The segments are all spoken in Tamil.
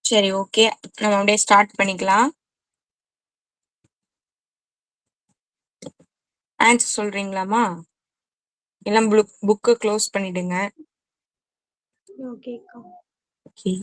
சரி, ஓகே. நம்ம அப்படியே ஸ்டார்ட் பண்ணிக்கலாம். ஆன்சர் சொல்றீங்களாமா? எல்லாம் புக்க க்ளோஸ் பண்ணிடுங்க. ஓகேக்கா. ஓகே.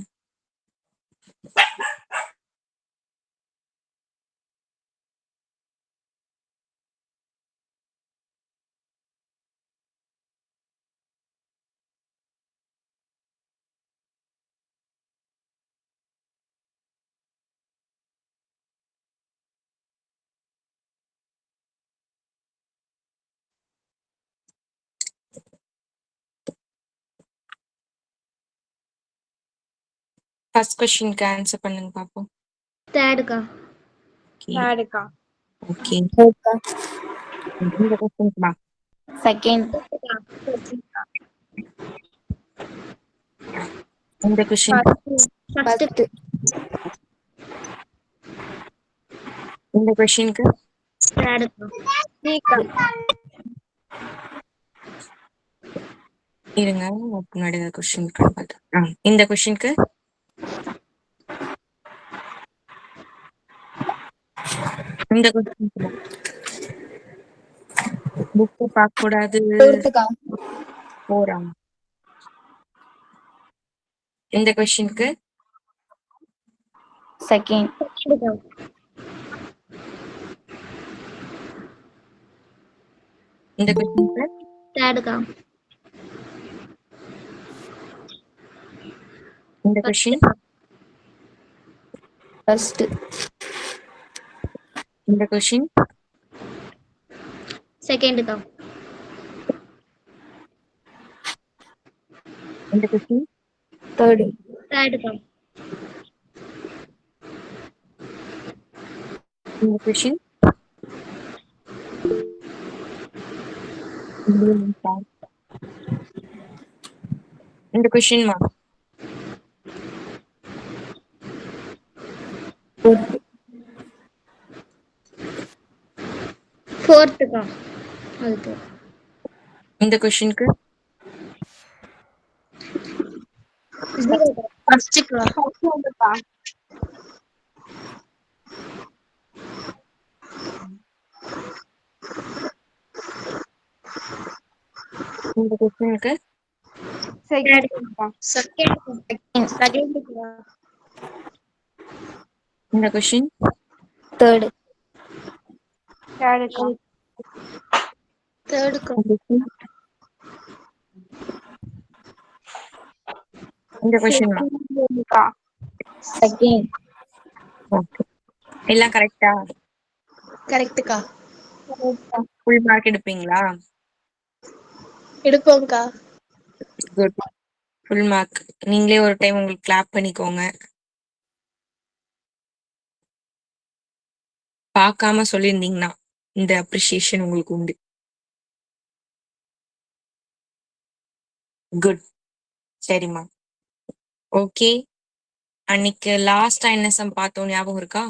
ஃபர்ஸ்ட் क्वेश्चनக்கு ஆன்சர் பண்ணுங்க பாப்போம். தேர்டுக்கா. தேர்டுக்கா. ஓகே. ஃபோர்த்க்கா. இந்த क्वेश्चनக்குமா? செகண்ட். இந்த क्वेश्चन ஃபர்ஸ்ட். இந்த क्वेश्चनக்கு தேர்டுக்கா. இருங்க, முன்னாடி இந்த क्वेश्चनக்கு பார்த்தேன். இந்த क्वेश्चनக்கு இந்த क्वेश्चनக்கு புக் பார்க்க கூடாது. ஃபோர்த்க்கா. போறாங்க. இந்த क्वेश्चनக்கு செகண்ட். இந்த क्वेश्चनக்கு தேர்டுக்கா. இந்த क्वेश्चन ஃபர்ஸ்ட். இந்த क्वेश्चन செகண்டுக்கா. இந்த क्वेश्चन தேர்ட். தேர்டுக்கா. இந்த क्वेश्चन இந்த क्वेश्चन மா ஃபோர்த். ஃபோர்த்துக்கா. அதுக்கு இந்த क्वेश्चनக்கு ஃபர்ஸ்ட்டுக்கா. இந்த क्वेश्चनக்கு செகண்ட்க்கா. செகண்டுக்கா. இந்த क्वेश्चन தேர்ட். தேர்டுக்கா. தேர்டுக்கா. இந்த क्वेश्चन மா செகண்ட்க்கா. செகண்ட். ஓகே. எல்லாம் கரெக்ட்டா? கரெக்ட்டுக்கா. ஃபுல் மார்க் எடுப்பீங்களா? எடுப்போம்க்கா. குட். Full mark. நீங்களே ஒரு டைம் உங்களுக்கு கிளாப் பண்ணிக்கோங்க. பார்க்காம சொல்லியிருந்தீங்கன்னா இந்த அப்ரிசியேஷன் உங்களுக்கு உண்டு. குட். சரிம்மா. ஓகே. அன்னைக்கு லாஸ்டா என்ன சம் பார்த்தோம் ஞாபகம் இருக்கா?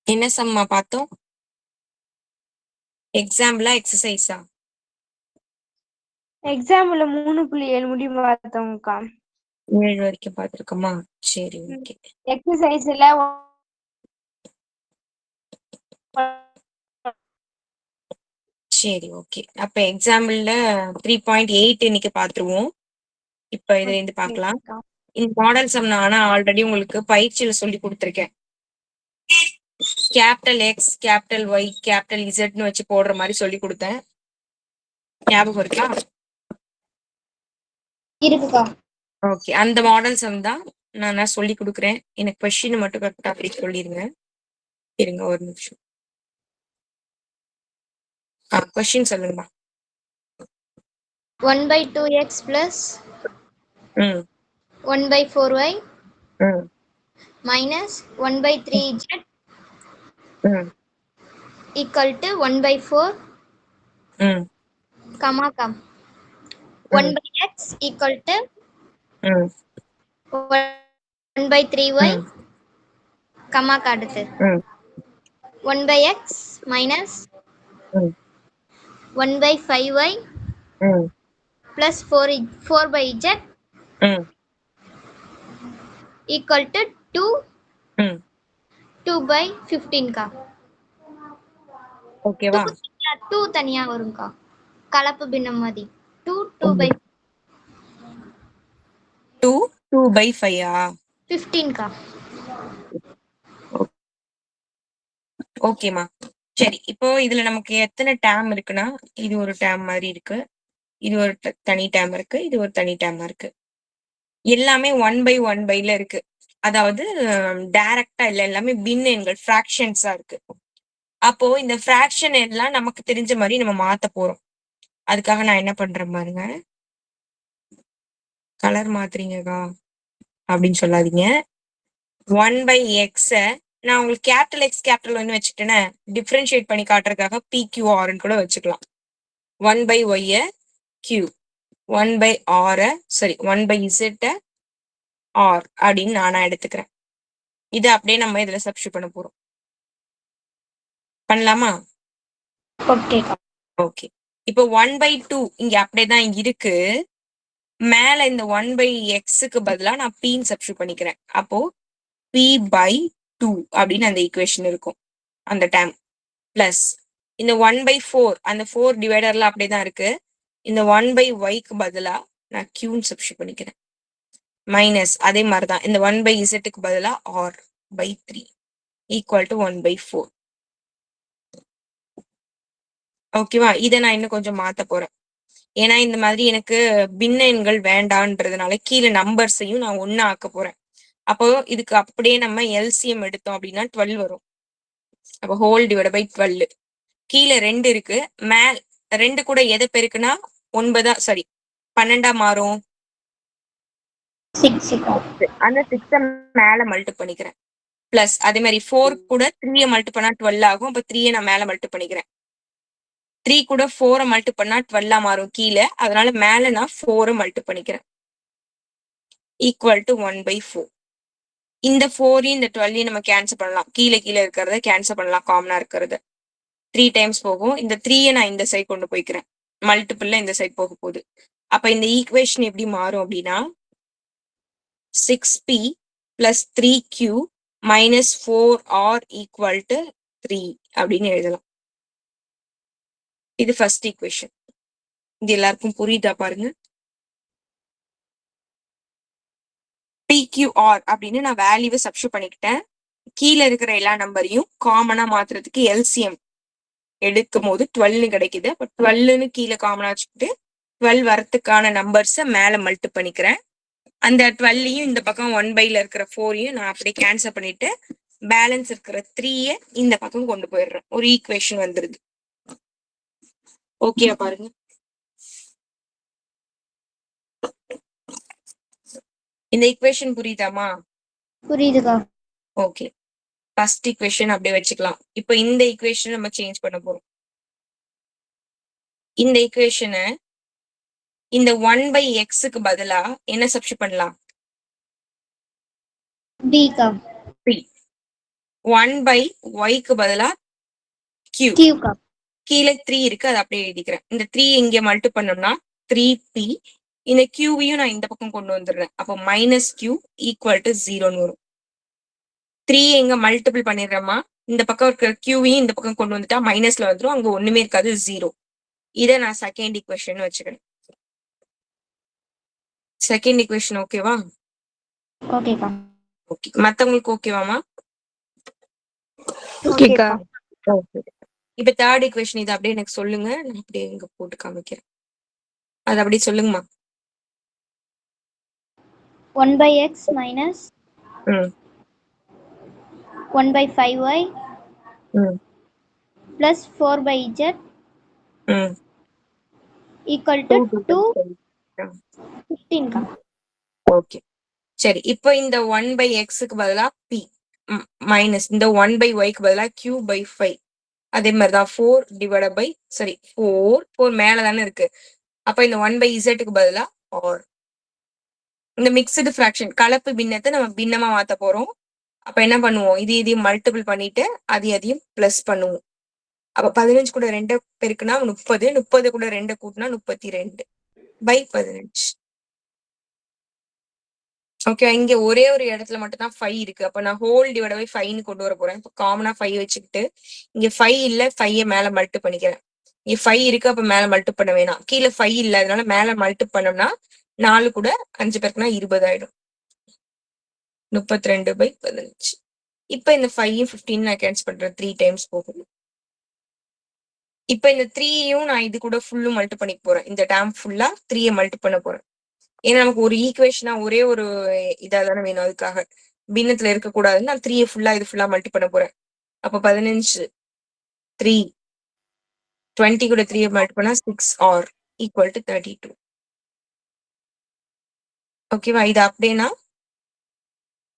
என்ன சம்மா பார்த்தோம்? எக்ஸாம்பிளா எக்ஸசைஸா? எக்ஸாம்ல 3.7 முடிவு பார்த்தோம்க்கா. 7 வரைக்கும் பார்த்திருக்கோமா? சரி, ஓகே. எக்ஸசைஸ்ல சரி, ஓகே. அப்ப எக்ஸாம்பிள்ல 3.8 இன்னைக்கு பார்த்துருவோம். இப்ப இதுல இருந்து பார்க்கலாம். இந்த மாடல் சம் நான் ஆனா ஆல்ரெடி உங்களுக்கு பயிற்சியில சொல்லி கொடுத்துருக்கேன். Capital X, capital Y, capital இசட்னு வச்சு போடுற மாதிரி சொல்லி கொடுத்தேன். ஞாபகம் இருக்கா? இருக்குக்கா. ஓகே. அந்த மாடல் சம் தான் நான் சொல்லி கொடுக்குறேன். எனக்கு கொஸ்டின் மட்டும் கரெக்டா அப்படி சொல்லிருங்க. இருங்க ஒரு நிமிஷம். கொஸ்டின் சொல்லுங்கம்மா. 1/2x plus 1/4y minus 1/3z equal to 1/4 comma 1/x equal to 1/3y comma அடுத்து 1/x minus 1/5y plus 4 by z ம் equal to 2 ம் 2 by 15 ஓகேவா? 2 தனியா வரும்க்கா. கலப்பு பின்னம் மாதிரி 2 by 2/5 15 ஓகேமா. சரி, இப்போ இதுல நமக்கு எத்தனை டேம் இருக்குன்னா, இது ஒரு டேம் மாதிரி இருக்கு, இது ஒரு தனி டேம் இருக்கு, இது ஒரு தனி டேம் இருக்கு. எல்லாமே 1/1 இருக்கு. அதாவது டைரக்டா இல்ல, எல்லாமே பின் எண்கள் ஃபிராக்ஷன்ஸா இருக்கு. அப்போ இந்த ஃபிராக்ஷன் எல்லாம் நமக்கு தெரிஞ்ச மாதிரி நம்ம மாத்த போறோம். அதுக்காக நான் என்ன பண்றேன் பாருங்க. கலர் மாத்துறீங்கக்கா அப்படின்னு சொல்லாதீங்க. 1/x நான் உங்களுக்கு கேபிட்டல் எக்ஸ் கேபிட்டல் ஒன்னு வச்சுட்டேன்னா டிஃபரன்ஷியேட் பண்ணி காட்டுறதுக்காக PQRன்னு கூட வச்சுக்கலாம். 1/y Q, 1/r சரி 1/z R அப்படின்னு நானா எடுத்துக்கிறேன். இதை அப்படியே நம்ம இதுல சப்ஸ்டிட்யூட் பண்ண போறோம். பண்ணலாமா? ஓகேக்கா. ஓகே. இப்போ 1/2 இங்க அப்படியேதான் இருக்கு. மேல இந்த 1/xக்கு பதிலா நான் pன்னு சப்ஸ்டிட்யூட் பண்ணிக்கிறேன். அப்போ p/2 அப்படின்னு அந்த ஈக்குவேஷன் இருக்கும், அந்த டேம். பிளஸ் இந்த 1/4 அந்த 4 டிவைடர்ல அப்படியேதான் இருக்கு. இந்த 1/yக்கு பதிலா நான் qன்னு சப்ஸ்டிட்யூட் பண்ணிக்கிறேன். மைனஸ் அதே மாதிரிதான் இந்த 1/zக்கு பதிலா r/3 ஈக்குவல் டு 1/4. ஓகேவா? இதை நான் இன்னும் கொஞ்சம் மாத்த போறேன். ஏன்னா இந்த மாதிரி எனக்கு பின்ன எண்கள் வேண்டான்றதுனால கீழே நம்பர்ஸையும் நான் ஒண்ணா ஆக்க போறேன். அப்போ இதுக்கு அப்படியே நம்ம எல்சிஎம் எடுத்தோம் அப்படின்னா 12 வரும். அப்போ ஹோல் டிவைட் பை 12. கீழே 2 இருக்கு, மேல் 2 கூட எதை பெருக்குன்னா 9 சாரி 12 மாறும். 6 அந்த 6 மேல மல்டி பண்ணிக்கிறேன். பிளஸ் அதே மாதிரி 4 கூட 3 மல்டி பண்ணா 12 ஆகும். அப்ப 3 நான் மேல மல்டி பண்ணிக்கிறேன். 3 கூட 4 மல்டி பண்ணா 12 மாறும் கீழே, அதனால மேல நான் 4 மல்டி பண்ணிக்கிறேன். Equal to 1/4. இந்த 4 இந்த 12 நம்ம கேன்சல் பண்ணலாம். கீழே இருக்கிறத கேன்சல் பண்ணலாம், காமனா இருக்கிறது 3 டைம்ஸ் போகும். இந்த 3 நான் இந்த சைட் கொண்டு போய்க்கிறேன், மல்டிபிள்ல இந்த சைட் போக போகுது. அப்ப இந்த ஈக்குவேஷன் எப்படி மாறும் அப்படின்னா 6p plus 3q minus 4r equal to 3 அப்படின்னு எழுதலாம். இது ஃபர்ஸ்ட் ஈக்குவேஷன். இது எல்லாருக்கும் புரியுதா பாருங்க. PQR அப்படின்னு நான் வேல்யூவை சப்ஸ்டிட்யூட் பண்ணிக்கிட்டேன். கீழே இருக்கிற எல்லா நம்பரையும் காமனா மாத்துறதுக்கு எல்சிஎம் எடுக்கும் போது 12 கிடைக்குது. அப்ப 12ன்னு கீழே காமனா வச்சுக்கிட்டு 12 வரத்துக்கான நம்பர்ஸை மேல மல்டி பண்ணிக்கிறேன். அந்த 12யும் இந்த பக்கம் 1/ல இருக்கிற 4யும் நான் அப்படியே கேன்சல் பண்ணிட்டு பேலன்ஸ் இருக்கிற 3 இந்த பக்கம் கொண்டு போயிடுறேன். ஒரு ஈக்குவேஷன் வந்துருது. ஓகே பாருங்க. இந்த ஈக்குவேஷன் புரியுதாமா? புரியுதுக்கா. ஓகே. ஃபர்ஸ்ட் ஈக்குவேஷன் அப்படியே வச்சுக்கலாம். இப்போ இந்த ஈக்குவேஷன் நம்ம சேஞ்ச் பண்ண போறோம். இந்த ஈக்குவேஷனை இந்த 1/xக்கு பதிலா என்ன சப்ஸ்டிட்யூட் பண்ணலாம்? bக்கா. p. 1/yக்கு பதிலா q. qக்கா. கீழே 3 இருக்கு, அதை அப்படியே எழுதிக்கிறேன். இந்த 3 இங்க மல்டி பண்ணோம்னா 3p. இந்த qவையும் நான் இந்த பக்கம் கொண்டு வந்துடுறேன். அப்போ -q ஈக்குவல் டு 0ன்னு வரும். 3 எங்க மல்டிபிள் பண்ணிடுறோமா, இந்த பக்கம் இருக்கிற qவையும் இந்த பக்கம் கொண்டு வந்துட்டா மைனஸ்ல வந்துடும், அங்க ஒண்ணுமே இருக்காது, 0. இதை நான் செகண்ட் ஈக்குவேஷன் வச்சுக்கிறேன். செகண்ட் ஈக்குவேஷன் ஓகேவா? ஓகேக்கா. ஓகே. மத்தவங்களுக்கு ஓகேவாமா? ஓகேக்கா. ஓகே. இப்ப தேர்ட் ஈக்குவேஷன் இது அப்படியே எனக்கு சொல்லுங்க, நான் அப்படியே இங்க போட்டு காமிக்கிறேன். அது அப்படியே சொல்லுங்கம்மா. 1/x minus ம் 1/5y ம் plus 4/z ம் equal to 2/15 ஓகே. சரி, இப்போ இந்த 1/xக்கு பதிலா p மைனஸ் இந்த 1/yக்கு பதிலா q/5. அதே மாதிரிதான் 4 டிவைட் பை 4 மேல தானே இருக்கு. அப்ப இந்த 1/zக்கு பதிலா r. இந்த மிக்ஸ்டு ஃபிராக்ஷன் கலப்பு பின்னத்தை நம்ம பின்னமா மாத்த போறோம். அப்ப என்ன பண்ணுவோம், இதையும் மல்டிபிள் பண்ணிட்டு அதையும் பிளஸ் பண்ணுவோம். அப்ப 15 கூட 2 பெருக்குனா 30, 30 கூட 2 கூட்டினா 32. பை 15. ஓகே, இங்க ஒரே ஒரு இடத்துல மட்டும் தான் 5 இருக்கு. அப்ப நான் ஹோல் டிவைட் பை 5ன்னு கொண்டு வர போறேன். இப்போ காமனா 5 வச்சுக்கிட்டு இங்க 5 இல்ல 5 மேல மல்டி பண்ணிக்கிறேன். இங்க 5 இருக்கு, அப்ப மேல மல்டி பண்ண வேணாம். கீழே 5 இல்ல, அதனால மேல மல்டி பண்ணோம்னா 4 கூட 5 பேருக்குனா 20 ஆயிடும். 32 பை 15. இப்ப இந்த 5 15 நான் கேன்சல் பண்றேன். 3 டைம்ஸ் போகுது. இப்ப இந்த 3யும் நான் இது கூட ஃபுல்லும் மல்டி பண்ணிக்க போறேன். இந்த டேர்ம் ஃபுல்லா 3 மல்டி பண்ண போறேன். ஏன்னா நமக்கு ஒரு ஈக்குவேஷனா ஒரே ஒரு இதா தானே வேணும். அதுக்காக பின்னத்துல இருக்கக்கூடாதுன்னு நான் 3 ஃபுல்லா இது ஃபுல்லா மல்டி பண்ண போறேன். அப்ப 15 3 20 கூட 3 மல்டி பண்ணா 6 ஆர் ஈக்குவல் டு 32. ஓகேவா? இது அப்படின்னா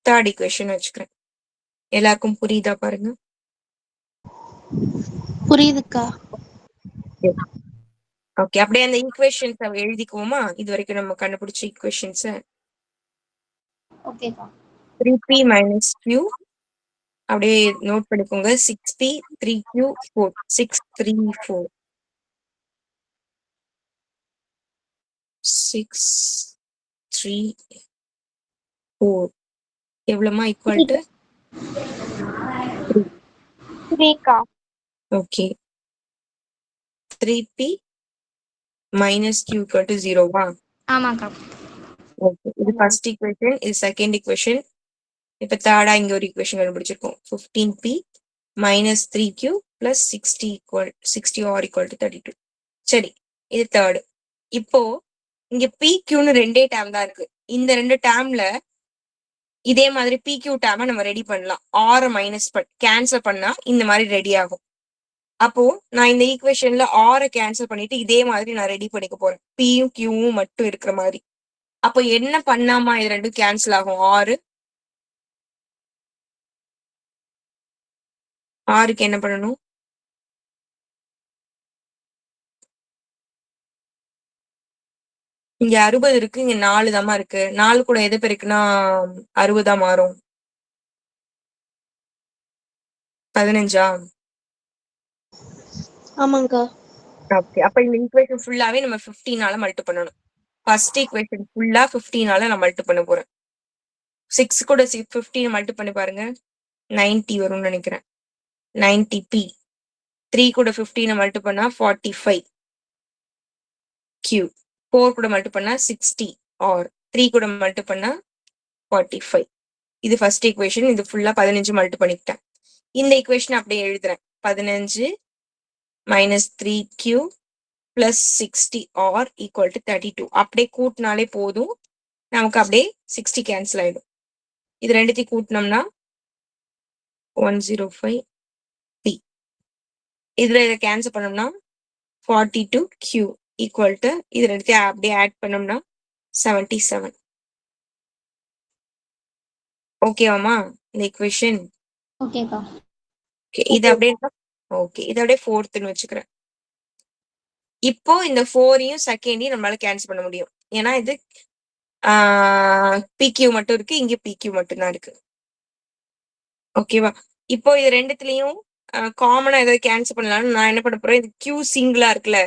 தேர்ட் ஈக்குவேஷன் வச்சுக்கிறேன். எல்லாருக்கும் புரியுதா பாருங்க. புரியுதுக்கா. ஓகே, அப்படியே அந்த ஈக்குவேஷன்ஸ் எழுதிக்குவோமா? இது வரைக்கும் நம்ம கண்டுபிடிச்ச ஈக்குவேஷன்ஸ். ஓகேக்கா. 3p minus q அப்படியே நோட் பண்ணிக்கோங்க. 6p 3q 4 6 3 4 6 3 4 எவ்வளவுமா equal to 3 okay. 3p minus q equal to 0வா? ஆமாக்கா. ஓகே, இது ஃபர்ஸ்ட் ஈக்குவேஷன். இது செகண்ட் ஈக்குவேஷன். இப்ப தேர்டா இங்க ஒரு ஈக்குவேஷன் கண்டுபிடிச்சிருக்கோம். 15p minus 3q plus 60 or equal to 32. சரி, இது தேர்டு. இப்போ இங்க PQன்னு ரெண்டே டேம் தான் இருக்கு. இந்த ரெண்டு டேம்ல இதே மாதிரி PQ டேம நம்ம ரெடி பண்ணலாம். R மைனஸ் கேன்சல் பண்ணா இந்த மாதிரி ரெடி ஆகும். அப்போ நான் இந்த ஈக்குவேஷன்ல R கேன்சல் பண்ணிட்டு இதே மாதிரி நான் ரெடி பண்ணிக்க போறேன். Pயும் Qவும் மட்டும் இருக்கிற மாதிரி. அப்போ என்ன பண்ணாமா இது ரெண்டும் கேன்சல் ஆகும்? Rக்கு என்ன பண்ணணும்? இங்க 60 இருக்கு, இங்க 4 தாமா இருக்கு. 4 கூட எது பெருக்குன்னா 60 மாறும். 15ஆ? ஆமாங்கக்கா. ஓகே, அப்ப இந்த ஈக்குவேஷன் ஃபுல்லாவே நம்ம 15ஆல மல்டி பண்ணணும். ஃபர்ஸ்ட் ஈக்குவேஷன் ஃபுல்லா 15ஆல நான் மல்டி பண்ண போறேன். 6 கூட 15 மல்டி பண்ணி பாருங்க. 90 வரும்னு நினைக்கிறேன். 90p. 3 கூட 15 மல்டி பண்ணா 45 q. 4 கூட மல்டி பண்ணா 60 or 3 கூட மல்டி பண்ணா 45. இது ஃபர்ஸ்ட் ஈக்குவேஷன். இது ஃபுல்லா 15 மல்டி பண்ணிக்கிட்டேன். இந்த ஈக்குவேஷன் அப்படியே எழுதுறேன். 15 minus 3q plus 60 or equal to 32. அப்படியே கூட்டினாலே போதும். நமக்கு அப்படியே 60 கேன்சல் ஆயிடும். இது ரெண்டுத்தையும் கூட்டினோம்னா 105p. இதுல இதை கேன்சல் பண்ணோம்னா 42q ஈக்குவல் டு இது ரெண்டுத்தையும் அப்படியே ஆட் பண்ணோம்னா 77. ஓகேவாமா இந்த ஈக்குவேஷன்? ஓகேக்கா. இது அப்படியே ஓகே, இது அப்படியே ஃபோர்த்னு வச்சுக்கிறேன். இப்போ இந்த 4யும் செகண்டையும் நம்மளால கேன்சல் பண்ண முடியும். ஏன்னா இது PQ மட்டும் இருக்கு, இங்க PQ மட்டும் தான் இருக்கு. ஓகேவா? இப்போ இது ரெண்டுத்துலயும் காமனா ஏதாவது கேன்சல் பண்ணலாம்னு நான் என்ன பண்ண போறேன்? இது Q சிங்கிளா இருக்குல்ல,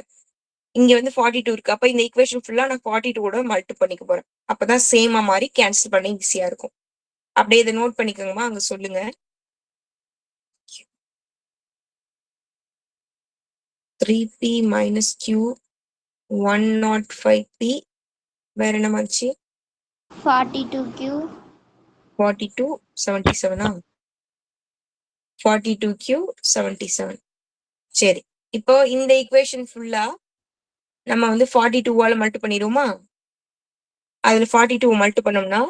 இங்க வந்து 42 இருக்கு. அப்ப இந்த ஈக்குவேஷன் ஃபுல்லா நான் 42 கூட மல்டி பண்ணிக்க போறேன். அப்பதான் சேமா மாதிரி கேன்சல் பண்ண ஈஸியா இருக்கும். அப்படியே இதை நோட் பண்ணிக்கோங்கம்மா, அங்க சொல்லுங்க. 3p minus q 105p. வேற என்ன மாச்சு? 42q 42 77ஆ? 42q 77. சரி, இப்போ இந்த ஈக்குவேஷன் ஃபுல்லா நம்ம வந்து 42ஆல மல்டி பண்ணிடுவோமா? அதுல 42 மல்டி பண்ணோம்னா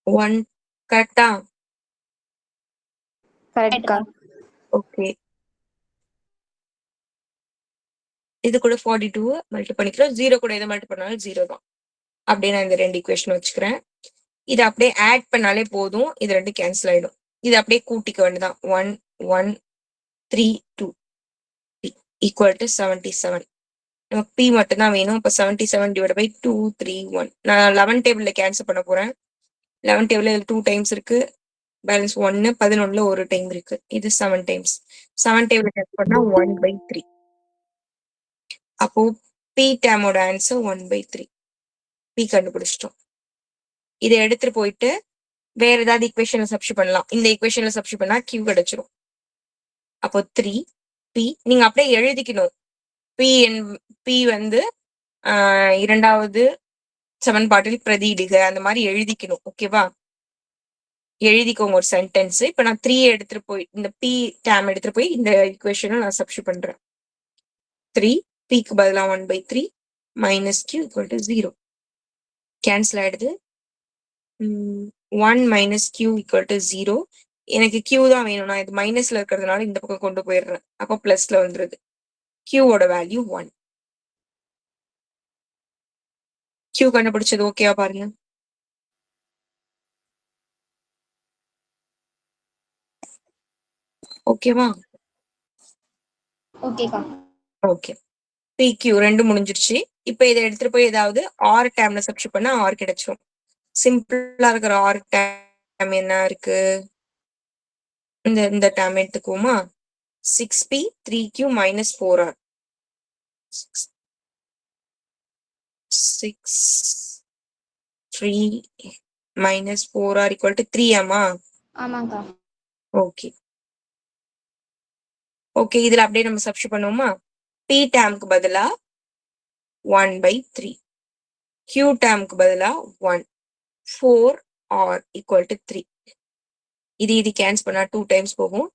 1 கரெக்டா? கரெக்ட்க்கா. ஓகே, இது கூட 42 மல்டி பண்ணிக்கிறோம். 0 கூட எதை மல்டி பண்ணாலும் 0 தான். அப்படியே நான் இந்த ரெண்டு ஈக்குவேஷன் வச்சுக்கிறேன். இது அப்படியே ஆட் பண்ணாலே போதும். இது ரெண்டு கேன்சல் ஆயிடும். இது அப்படியே கூட்டிக்க வேண்டியதான். 1 1 3 2 ஈக்குவல் டு 77. நமக்கு p மட்டும் தான் வேணும். இப்போ 77 டிவைட் பை 2 3 1. நான் 11 டேபிள்ல கேன்சல் பண்ண போறேன். 11 டேபிள்ல 2 டைம்ஸ் இருக்கு. பேலன்ஸ் 1 11ல ஒரு டைம் இருக்கு. இது 7 டைம்ஸ். 7 டைம்ல கட் பண்ணா 1/3. அப்போ பி டேமோட ஆன்சர் 1/3. பி கண்டுபிடிச்சிட்டோம். இதை எடுத்துட்டு போயிட்டு வேற ஏதாவது ஈக்குவேஷன்ல சப்ஸ்டிட் பண்ணலாம். இந்த ஈக்குவேஷன்ல சப்ஸ்டிட் பண்ணா Q கிடைச்சிரும். அப்போ 3 பி நீங்க அப்படியே எழுதிக்கணும். பி வந்து இரண்டாவது சமன்பாட்டில் பிரதியிடுக அந்த மாதிரி எழுதிக்கணும். ஓகேவா? எழுதிக்கோங்க ஒரு சென்டென்ஸ். இப்ப நான் 3 எடுத்துட்டு போய் இந்த பி டேம் எடுத்துட்டு போய் இந்த ஈக்குவேஷனை நான் சப்ஸ்டிட் பண்றேன். 3 பிக்கு பதிலா 1/3 minus Q equal to 0. Cancel ஆயிடுது. 1 மைனஸ் Q ஈக்குவல் டு 0. எனக்கு Q தான் வேணும். நான் இது மைனஸ்ல இருக்கிறதுனால இந்த பக்கம் கொண்டு போயிடுறேன். அப்போ பிளஸ்ல வந்துருது. Qவோட வேல்யூ 1. Q கண்டுபிடிச்சது ஓகேவா பாருங்க. ஓகேவா? ஓகேக்கா. ஓகே. PQ 2 முடிஞ்சிருச்சு. இப்ப இதை எடுத்துட்டு போய் ஏதாவது ஆர் டேம்ல சப்ஸ்டிட் பண்ணா ஆர் கிடைச்சிரும். சிம்பிளா இருக்கிற ஆர் டேம் என்ன இருக்கு? இந்த டேம் எடுத்துக்குவோமா? 6p 3q minus 4r. 6 3 minus 4r equal to 3 ஆமா? ஆமாங்கக்கா. ஓகே. ஓகே, இதுல அப்படியே நம்ம சப்ஸ்டிட் பண்ணுவோமா? p டேம்க்கு பதிலா 1/3, q டேம்க்கு பதிலா 1, 4r ஈக்குவல் டு 3. இது கேன்சல் பண்ணா 2 டைம்ஸ் போகும்.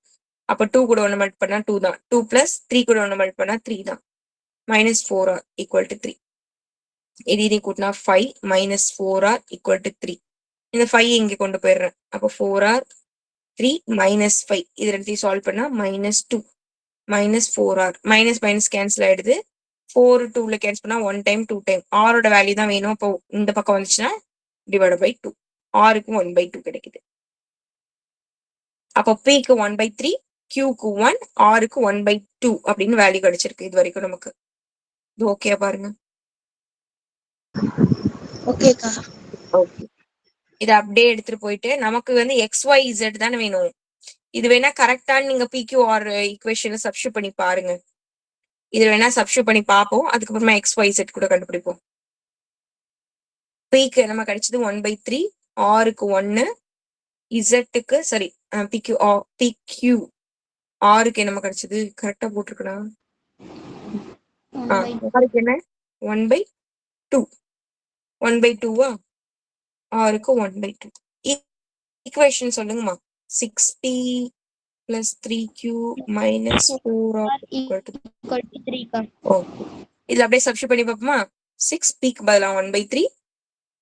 அப்ப 2 கூட 1 மல்ட் பண்ணா 2 தான். 2 பிளஸ் 3 கூட 1 மல்ட் பண்ணா 3 தான். Minus 4r equal to 3. இது கூட்டினா 5 மைனஸ் 4r ஈக்குவல் டு 3. இந்த 5 இங்க கொண்டு போயிடுறேன். அப்போ 4r 3 மைனஸ் 5 இது ரெண்டையும் சால்வ் பண்ணா minus 2 minus 4r. Minus minus cancel ஆயிடுது. 4 2ல கேன்சல் பண்ணா 1 டைம் 2 டைம். ஆரோட வேல்யூ தான் வேணும். அப்போ இந்த பக்கம் வந்துச்சுன்னா டிவைட் பை 2. ஆருக்கு 1/2 கிடைக்குது. அப்போ பிக்கு 1/3, கியூக்கு 1, ஆருக்கு 1/2 அப்படின்னு வேல்யூ கிடைச்சிருக்கு இது வரைக்கும் நமக்கு. இது ஓகே பாருங்க. ஓகேக்கா. ஓகே, இதை அப்படியே எடுத்துட்டு போயிட்டு நமக்கு வந்து XYZ தானே வேணும். இது வேணா கரெக்டான நீங்க PQR ஈக்குவேஷனை சப்ஸ்டிட் பண்ணி பாருங்க. இது வேணா சப்ஸ்டிட் பண்ணி பார்ப்போம். அதுக்கப்புறமா XYZ கூட கண்டுபிடிப்போம். பிக்கு நம்ம கிடைச்சது 1/3, ஆருக்கு 1, இசட்டுக்கு சரி PQ ஆருக்கு என்ன கிடைச்சது கரெக்டா போட்டிருக்கணும். ஆருக்கு என்ன 1/2, 1/2வா? ஆருக்கு 1/2. ஈக்குவேஷன் சொல்லுங்கம்மா. 6p plus 3q minus 4r equal to 3க்கா. ஓகே, இதுல அப்படியே சப்ஸ்டிட் பண்ணி பார்ப்போமா? 6pக்கு பதிலா 1/3,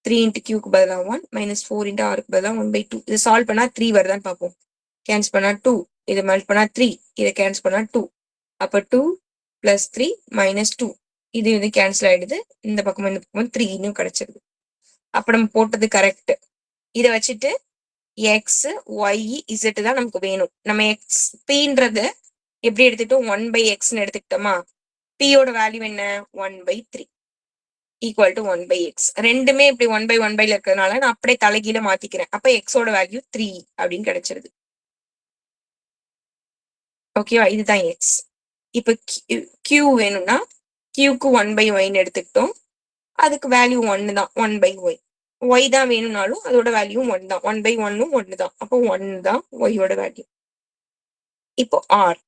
3 into qக்கு பதிலா 1 minus 4 into rக்கு பதிலா 1/2. இது சால்வ் பண்ணா 3 வருதான்னு பார்ப்போம். கேன்சல் பண்ணா 2, இதை மல்ட் பண்ணா 3, இதை கேன்சல் பண்ணா 2. அப்ப 2 plus 3 minus 2 இது வந்து கேன்சல் ஆயிடுது. இந்த பக்கம் 3 இன்னும் கிடைச்சிருது. அப்ப நம்ம போட்டது கரெக்ட். இதை வச்சுட்டு எக்ஸ் ஒய் இசட் தான் நமக்கு வேணும். நம்ம எக்ஸ் பின்றது எப்படி எடுத்துட்டோம்? 1/xன்னு எடுத்துக்கிட்டோமா? பியோட வேல்யூ என்ன? 1/3 ஈக்குவல் டு 1/x. ரெண்டுமே இப்படி 1/1 இருக்கிறதுனால நான் அப்படியே தலைகீழ மாத்திக்கிறேன். அப்ப எக்ஸோட வேல்யூ 3 அப்படின்னு கிடைச்சிருது. ஓகேவா? இதுதான் எக்ஸ். இப்ப கியூ வேணும்னா கியூக்கு 1/yன்னு எடுத்துக்கிட்டோம். அதுக்கு வேல்யூ 1 தான், 1/y. ஒய் தான் வேணும்னாலும் அதோட வேல்யூ 1 தான், 1/1ம் 1 தான். அப்போ 1 தான் ஒய்யோட வேல்யூ. இப்போ ஆர்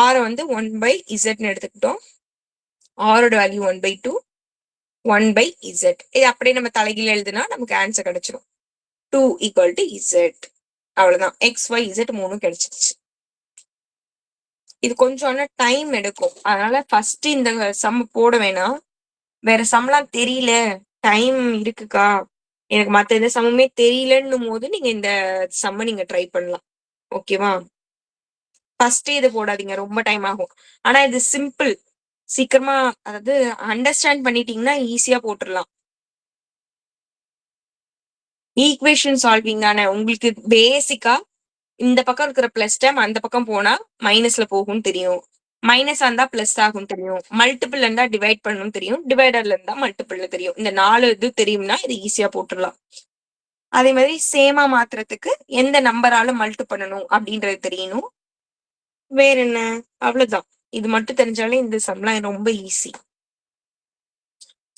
ஆரை வந்து 1/zன்னு எடுத்துக்கிட்டோம். ஆரோட வேல்யூ 1/2, 1/z. இது அப்படியே நம்ம தலைகீழ எழுதுனா நமக்கு ஆன்சர் கிடைச்சிடும். 2 ஈக்குவல் டு z. அவ்வளவுதான். XYZ 3 கிடைச்சிருச்சு. இது கொஞ்சம் டைம் எடுக்கும். அதனால ஃபர்ஸ்ட் இந்த சம் போட வேணாம். வேற சம்லாம் தெரியல, டைம் இருக்குக்கா, எனக்கு மத்த எந்த சம்முமே தெரியலன்னும் போது நீங்க இந்த சம்ம நீங்க ட்ரை பண்ணலாம். ஓகேவா? ஃபர்ஸ்ட் இது போடாதீங்க, ரொம்ப டைம் ஆகும். ஆனா இது சிம்பிள், சீக்கிரமா அதாவது அண்டர்ஸ்டாண்ட் பண்ணிட்டீங்கன்னா ஈஸியா போட்டுடலாம். ஈக்குவேஷன் சால்விங் தானே உங்களுக்கு பேசிக்கா. இந்த பக்கம் இருக்கிற பிளஸ் டேம் அந்த பக்கம் போனா மைனஸ்ல போகும்னு தெரியும். மைனஸா இருந்தா பிளஸ் ஆகும் தெரியும். மல்டிபிள் இருந்தா டிவைட் பண்ணணும் தெரியும். டிவைடர்ல இருந்தா மல்டிபிள்ல தெரியும். இந்த 4 இது தெரியும்னா இது ஈஸியா போட்டுடலாம். அதே மாதிரி சேமா மாத்துறதுக்கு எந்த நம்பரால மல்டி பண்ணணும் அப்படின்றது தெரியணும். வேற என்ன? அவ்வளவுதான். இது மட்டும் தெரிஞ்சாலே இந்த சம்லாம் ரொம்ப ஈஸி.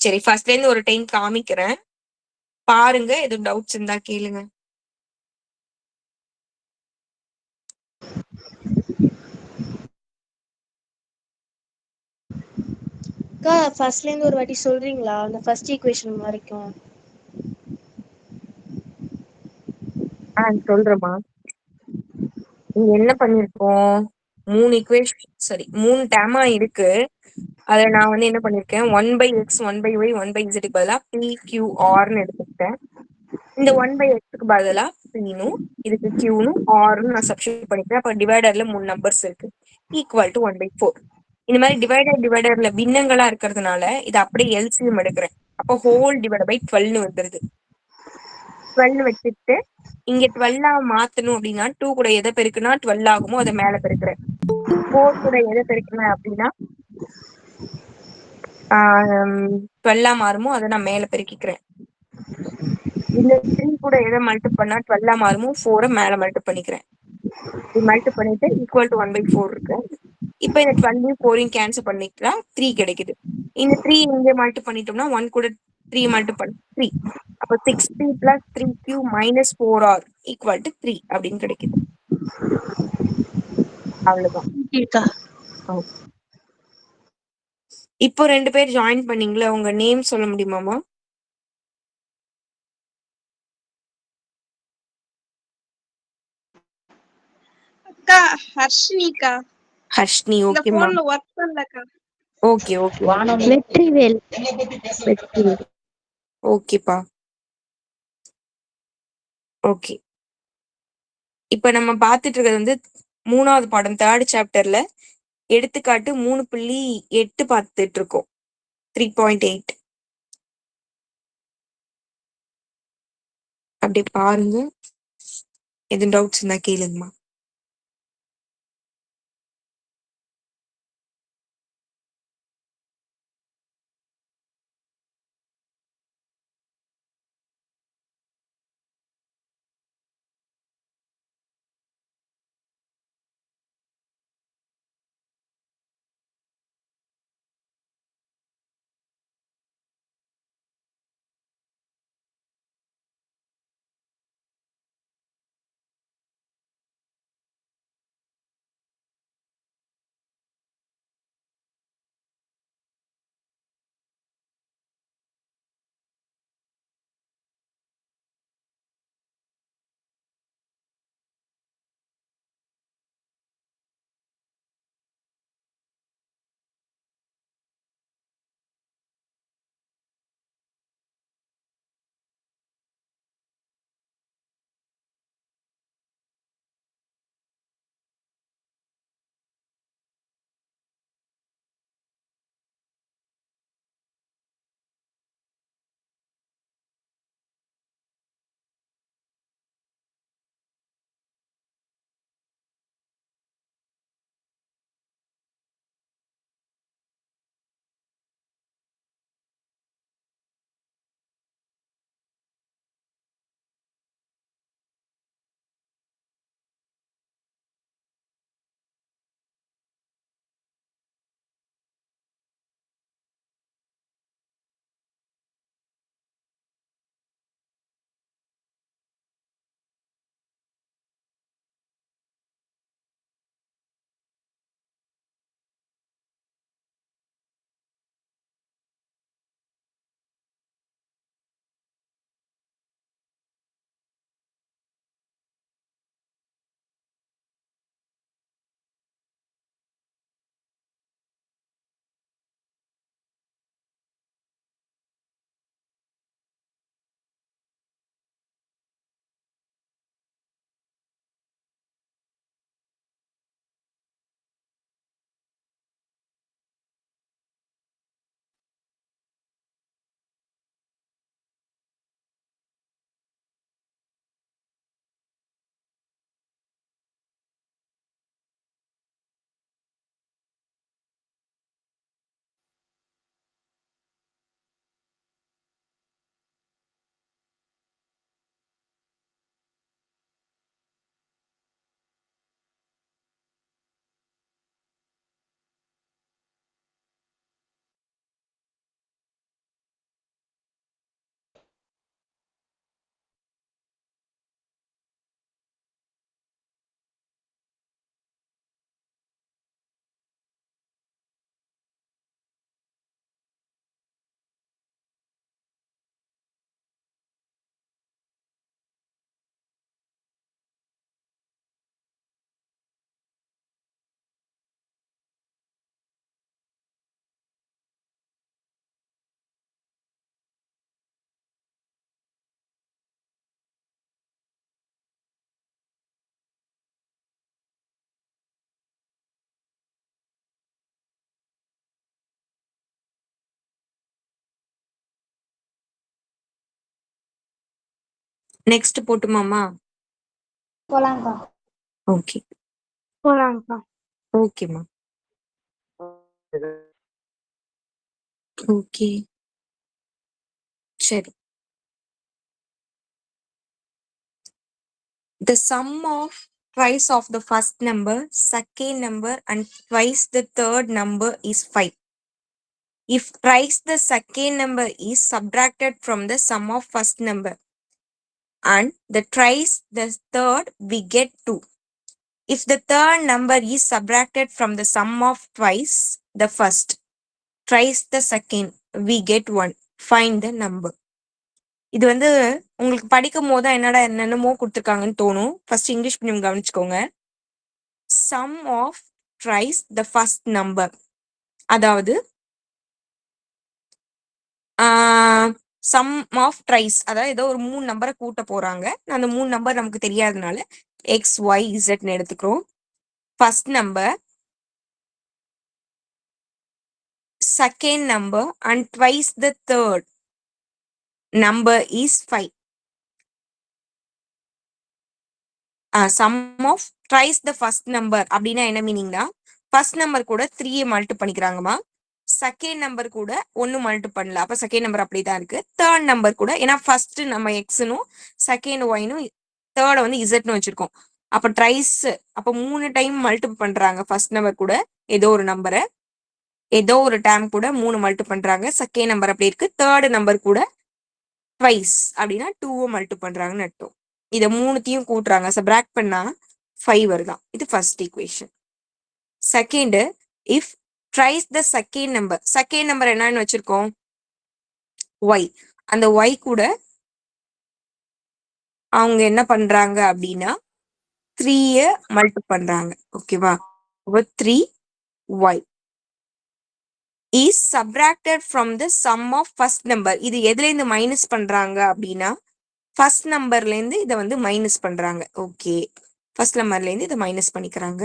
சரி, ஃபர்ஸ்ட்ல இருந்து ஒரு டைம் காமிக்கிறேன், பாருங்க. எதுவும் டவுட்ஸ் இருந்தா கேளுங்க. அக்கா ஃபர்ஸ்ட்ல இருந்து ஒரு வாட்டி சொல்றீங்களா அந்த ஃபர்ஸ்ட் ஈக்குவேஷன் வரைக்கும்? சொல்றேம்மா. இங்க என்ன பண்ணிருக்கோம், 3 டேமா இருக்கு. அத நான் வந்து என்ன பண்ணிருக்கேன், 1/x 1/y 1/z பதிலா PQRன்னு எடுத்துக்கிட்டேன். இந்த 1/xக்கு பதிலா Pனும் இதுக்கு Qனும் Rன்னு நான் சப்ஸ்டிட்யூட் பண்ணிக்கிறேன். அப்ப டிவைடர்ல 3 நம்பர்ஸ் இருக்கு, ஈக்குவல் டு 1/4. இந்த மாதிரி டிவைடர்ல பின்னங்களா இருக்கிறதுனால இதை அப்படியே எல்சிஎம் எடுக்கிறேன். அப்போ ஹோல் டிவைட் பை 12 வந்துருது. 12 வச்சுட்டு இங்க 12 மாத்தணும் அப்படின்னா 2 கூட எதை பெருக்குனா 12 ஆகுமோ அதை மேல பெருக்கிறேன். 4 கூட எதை பெருக்கிறேன் அப்படின்னா 12 மாறுமோ அதை நான் மேல பெருக்கிக்கிறேன். இந்த 3 கூட எதை மல்டி பண்ணா 12 மாறுமோ 4 மேல மல்டி பண்ணிக்கிறேன். இது மல்டி பண்ணிட்டு ஈக்குவல் டு 1/4 இருக்கு. இப்ப இந்த 12 4 கேன்சல் பண்ணிட்டா 3 கிடைக்குது. இந்த 3 இங்க மல்டி பண்ணிட்டோம்னா 1 கூட 3 மல்டி பண்ண 3. அப்ப 6p plus 3q minus 4r equal to 3 அப்படின்னு கிடைக்குது. அவ்வளவுதான். இப்போ 2 பேர் ஜாயின் பண்ணீங்களா, உங்க நேம் சொல்ல முடியுமாமா? அக்கா ஹர்ஷினிக்கா. ஹர்ஷினி. இந்த ஓகேமா. போன்ல ஒர்க் பண்ணலக்கா. Okay okay. வெற்றிவேல். ஓகேப்பா. ஓகே, இப்ப நம்ம பாத்துட்டு இருக்கிறது வந்து 3வது பாடம் 3rd சாப்டர்ல எடுத்துக்காட்டு 3.8 பார்த்துட்டு இருக்கோம். 3.8 அப்படி பாருங்க. எதுவும் டவுட்ஸ் இருந்தா கேளுங்கம்மா. நெக்ஸ்ட் போட்டுமாமா? போலாம்க்கா. ஓகே போலாம்க்கா. ஓகேம்மா. ஓகே சரி. The sum of twice of the first number, second number and twice the third number is 5. If twice the second number is subtracted from the sum of first number and the twice the third, we get 2. If the third number is subtracted from the sum of twice the first, twice the second, we get 1. Find the number. இது வந்து உங்களுக்கு படிக்கும் போது தான் என்னென்னமோ கொடுத்துருக்காங்கன்னு தோணும். ஃபர்ஸ்ட் இங்கிலீஷ் மீடியம் கவனிச்சுக்கோங்க. Sum of thrice the first number, அதாவது சம் ஆஃப் ட்ரைஸ், அதாவது ஏதோ ஒரு 3 நம்பரை கூட்ட போறாங்க. அந்த 3 நம்பர் நமக்கு தெரியாதனால எக்ஸ் ஒய் இசட்னு எடுத்துக்கிறோம். First number, second number and twice the third number is 5. Sum of thrice the first number அப்படின்னா என்ன மீனிங்னா, ஃபர்ஸ்ட் நம்பர் கூட 3 மல்டி பண்ணிக்கிறாங்கம்மா, செகண்ட் நம்பர் கூட 1 மல்டி பண்ணல, அப்ப செகண்ட் நம்பர் அப்படிதான் இருக்கு. தேர்ட் நம்பர் கூட, ஏன்னா ஃபர்ஸ்ட் நம்ம எக்ஸ்னும் செகண்ட் ஒய்னும் தேர்ட் வந்து இசட்னு வச்சிருக்கோம். அப்ப ட்ரைஸ், அப்ப 3 டைம் மல்டி பண்றாங்க ஃபர்ஸ்ட் நம்பர் கூட ஏதோ ஒரு நம்பரை, ஏதோ ஒரு டைம் கூட 3 மல்டி பண்றாங்க. செகண்ட் நம்பர் அப்படி இருக்கு. தேர்ட் நம்பர் கூட ட்வைஸ் அப்படின்னா 2 மல்டி பண்றாங்கன்னு அர்த்தம். இதை 3த்தையும் கூட்டுறாங்க, சப்ராக்ட் பண்ணா 5 வருதான். இது first equation. Second, if thrice the second number, second number என்னன்னு வச்சிருக்கோம் ஒய், அந்த ஒய் கூட அவங்க என்ன பண்றாங்க அப்படின்னா 3 மல்டி பண்றாங்க. ஓகேவா? 3y is subtracted from the sum of first number. இது எதுல இருந்து மைனஸ் பண்றாங்க அப்படின்னா ஃபர்ஸ்ட் நம்பர்ல இருந்து இதை வந்து மைனஸ் பண்றாங்க. ஓகே, ஃபர்ஸ்ட் நம்பர்ல இருந்து இதை மைனஸ் பண்ணிக்கிறாங்க.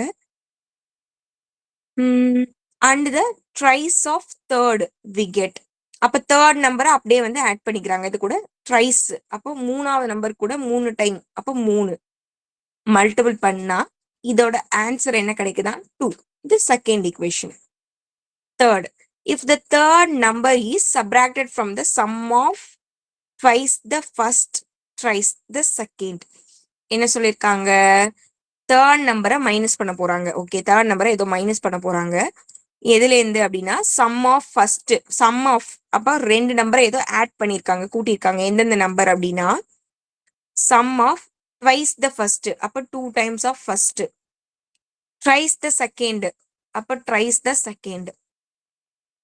And the thrice of third we get, அப்ப தேர்ட் நம்பரை அப்படியே வந்து ஆட் பண்ணிக்கிறாங்க. இது கூட ட்ரைஸ், அப்போ 3வது நம்பர் கூட 3 டைம், அப்போ 3 மல்டிபிள் பண்ணா இதோட ஆன்சர் என்ன கிடைக்குதா 2. இது second equation. Third, if the third number is subtracted from the sum of twice the first thrice the second, என்ன சொல்லியிருக்காங்க, தேர்ட் நம்பரை மைனஸ் பண்ண போறாங்க. ஓகே, தேர்ட் நம்பரை ஏதோ மைனஸ் பண்ண போறாங்க. எதுல இருந்து அப்படின்னா sum of first, sum of, அப்ப 2 நம்பரை ஏதோ ஆட் பண்ணிருக்காங்க, கூட்டியிருக்காங்க. எந்தெந்த நம்பர் அப்படின்னா sum of twice the first, அப்ப 2 times of first, thrice the second, அப்ப ட்ரைஸ் த செகண்ட்.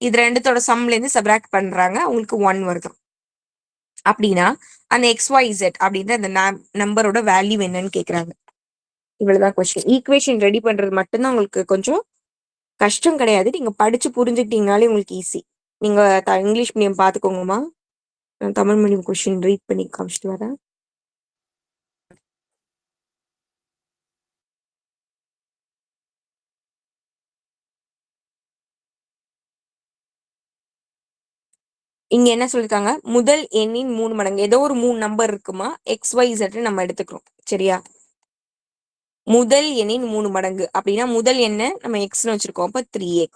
இது ரெண்டுத்தோட சம்ல இருந்து சப்ராக்ட் பண்றாங்க, உங்களுக்கு 1 வருது. அப்படின்னா அந்த XYZ அப்படின்ற அந்த நம்பரோட வேல்யூ என்னன்னு கேக்குறாங்க. இவ்வளவுதான் கொஸ்டின். ஈக்குவேஷன் ரெடி பண்றது மட்டும்தான் உங்களுக்கு கொஞ்சம் கஷ்டம் கிடையாது. நீங்க படிச்சு புரிஞ்சுக்கிட்டீங்கனாலே உங்களுக்கு ஈஸி. நீங்க இங்கிலீஷ் மீடியம் பாத்துக்கோங்கம்மா. நான் தமிழ் மீடியம் கொஸ்டின் ரீட் பண்ணி காமிச்சிட்டு வரேன். இங்க என்ன சொல்லிருக்காங்க, முதல் எண்ணின் 3 மடங்கு, ஏதோ ஒரு 3 நம்பர் இருக்குமா, XYZ நம்ம எடுத்துக்கிறோம். சரியா? முதல் எண்ணின் 3 மடங்கு அப்படின்னா முதல் எண்ணை நம்ம எக்ஸ்னு வச்சிருக்கோம், அப்ப 3x.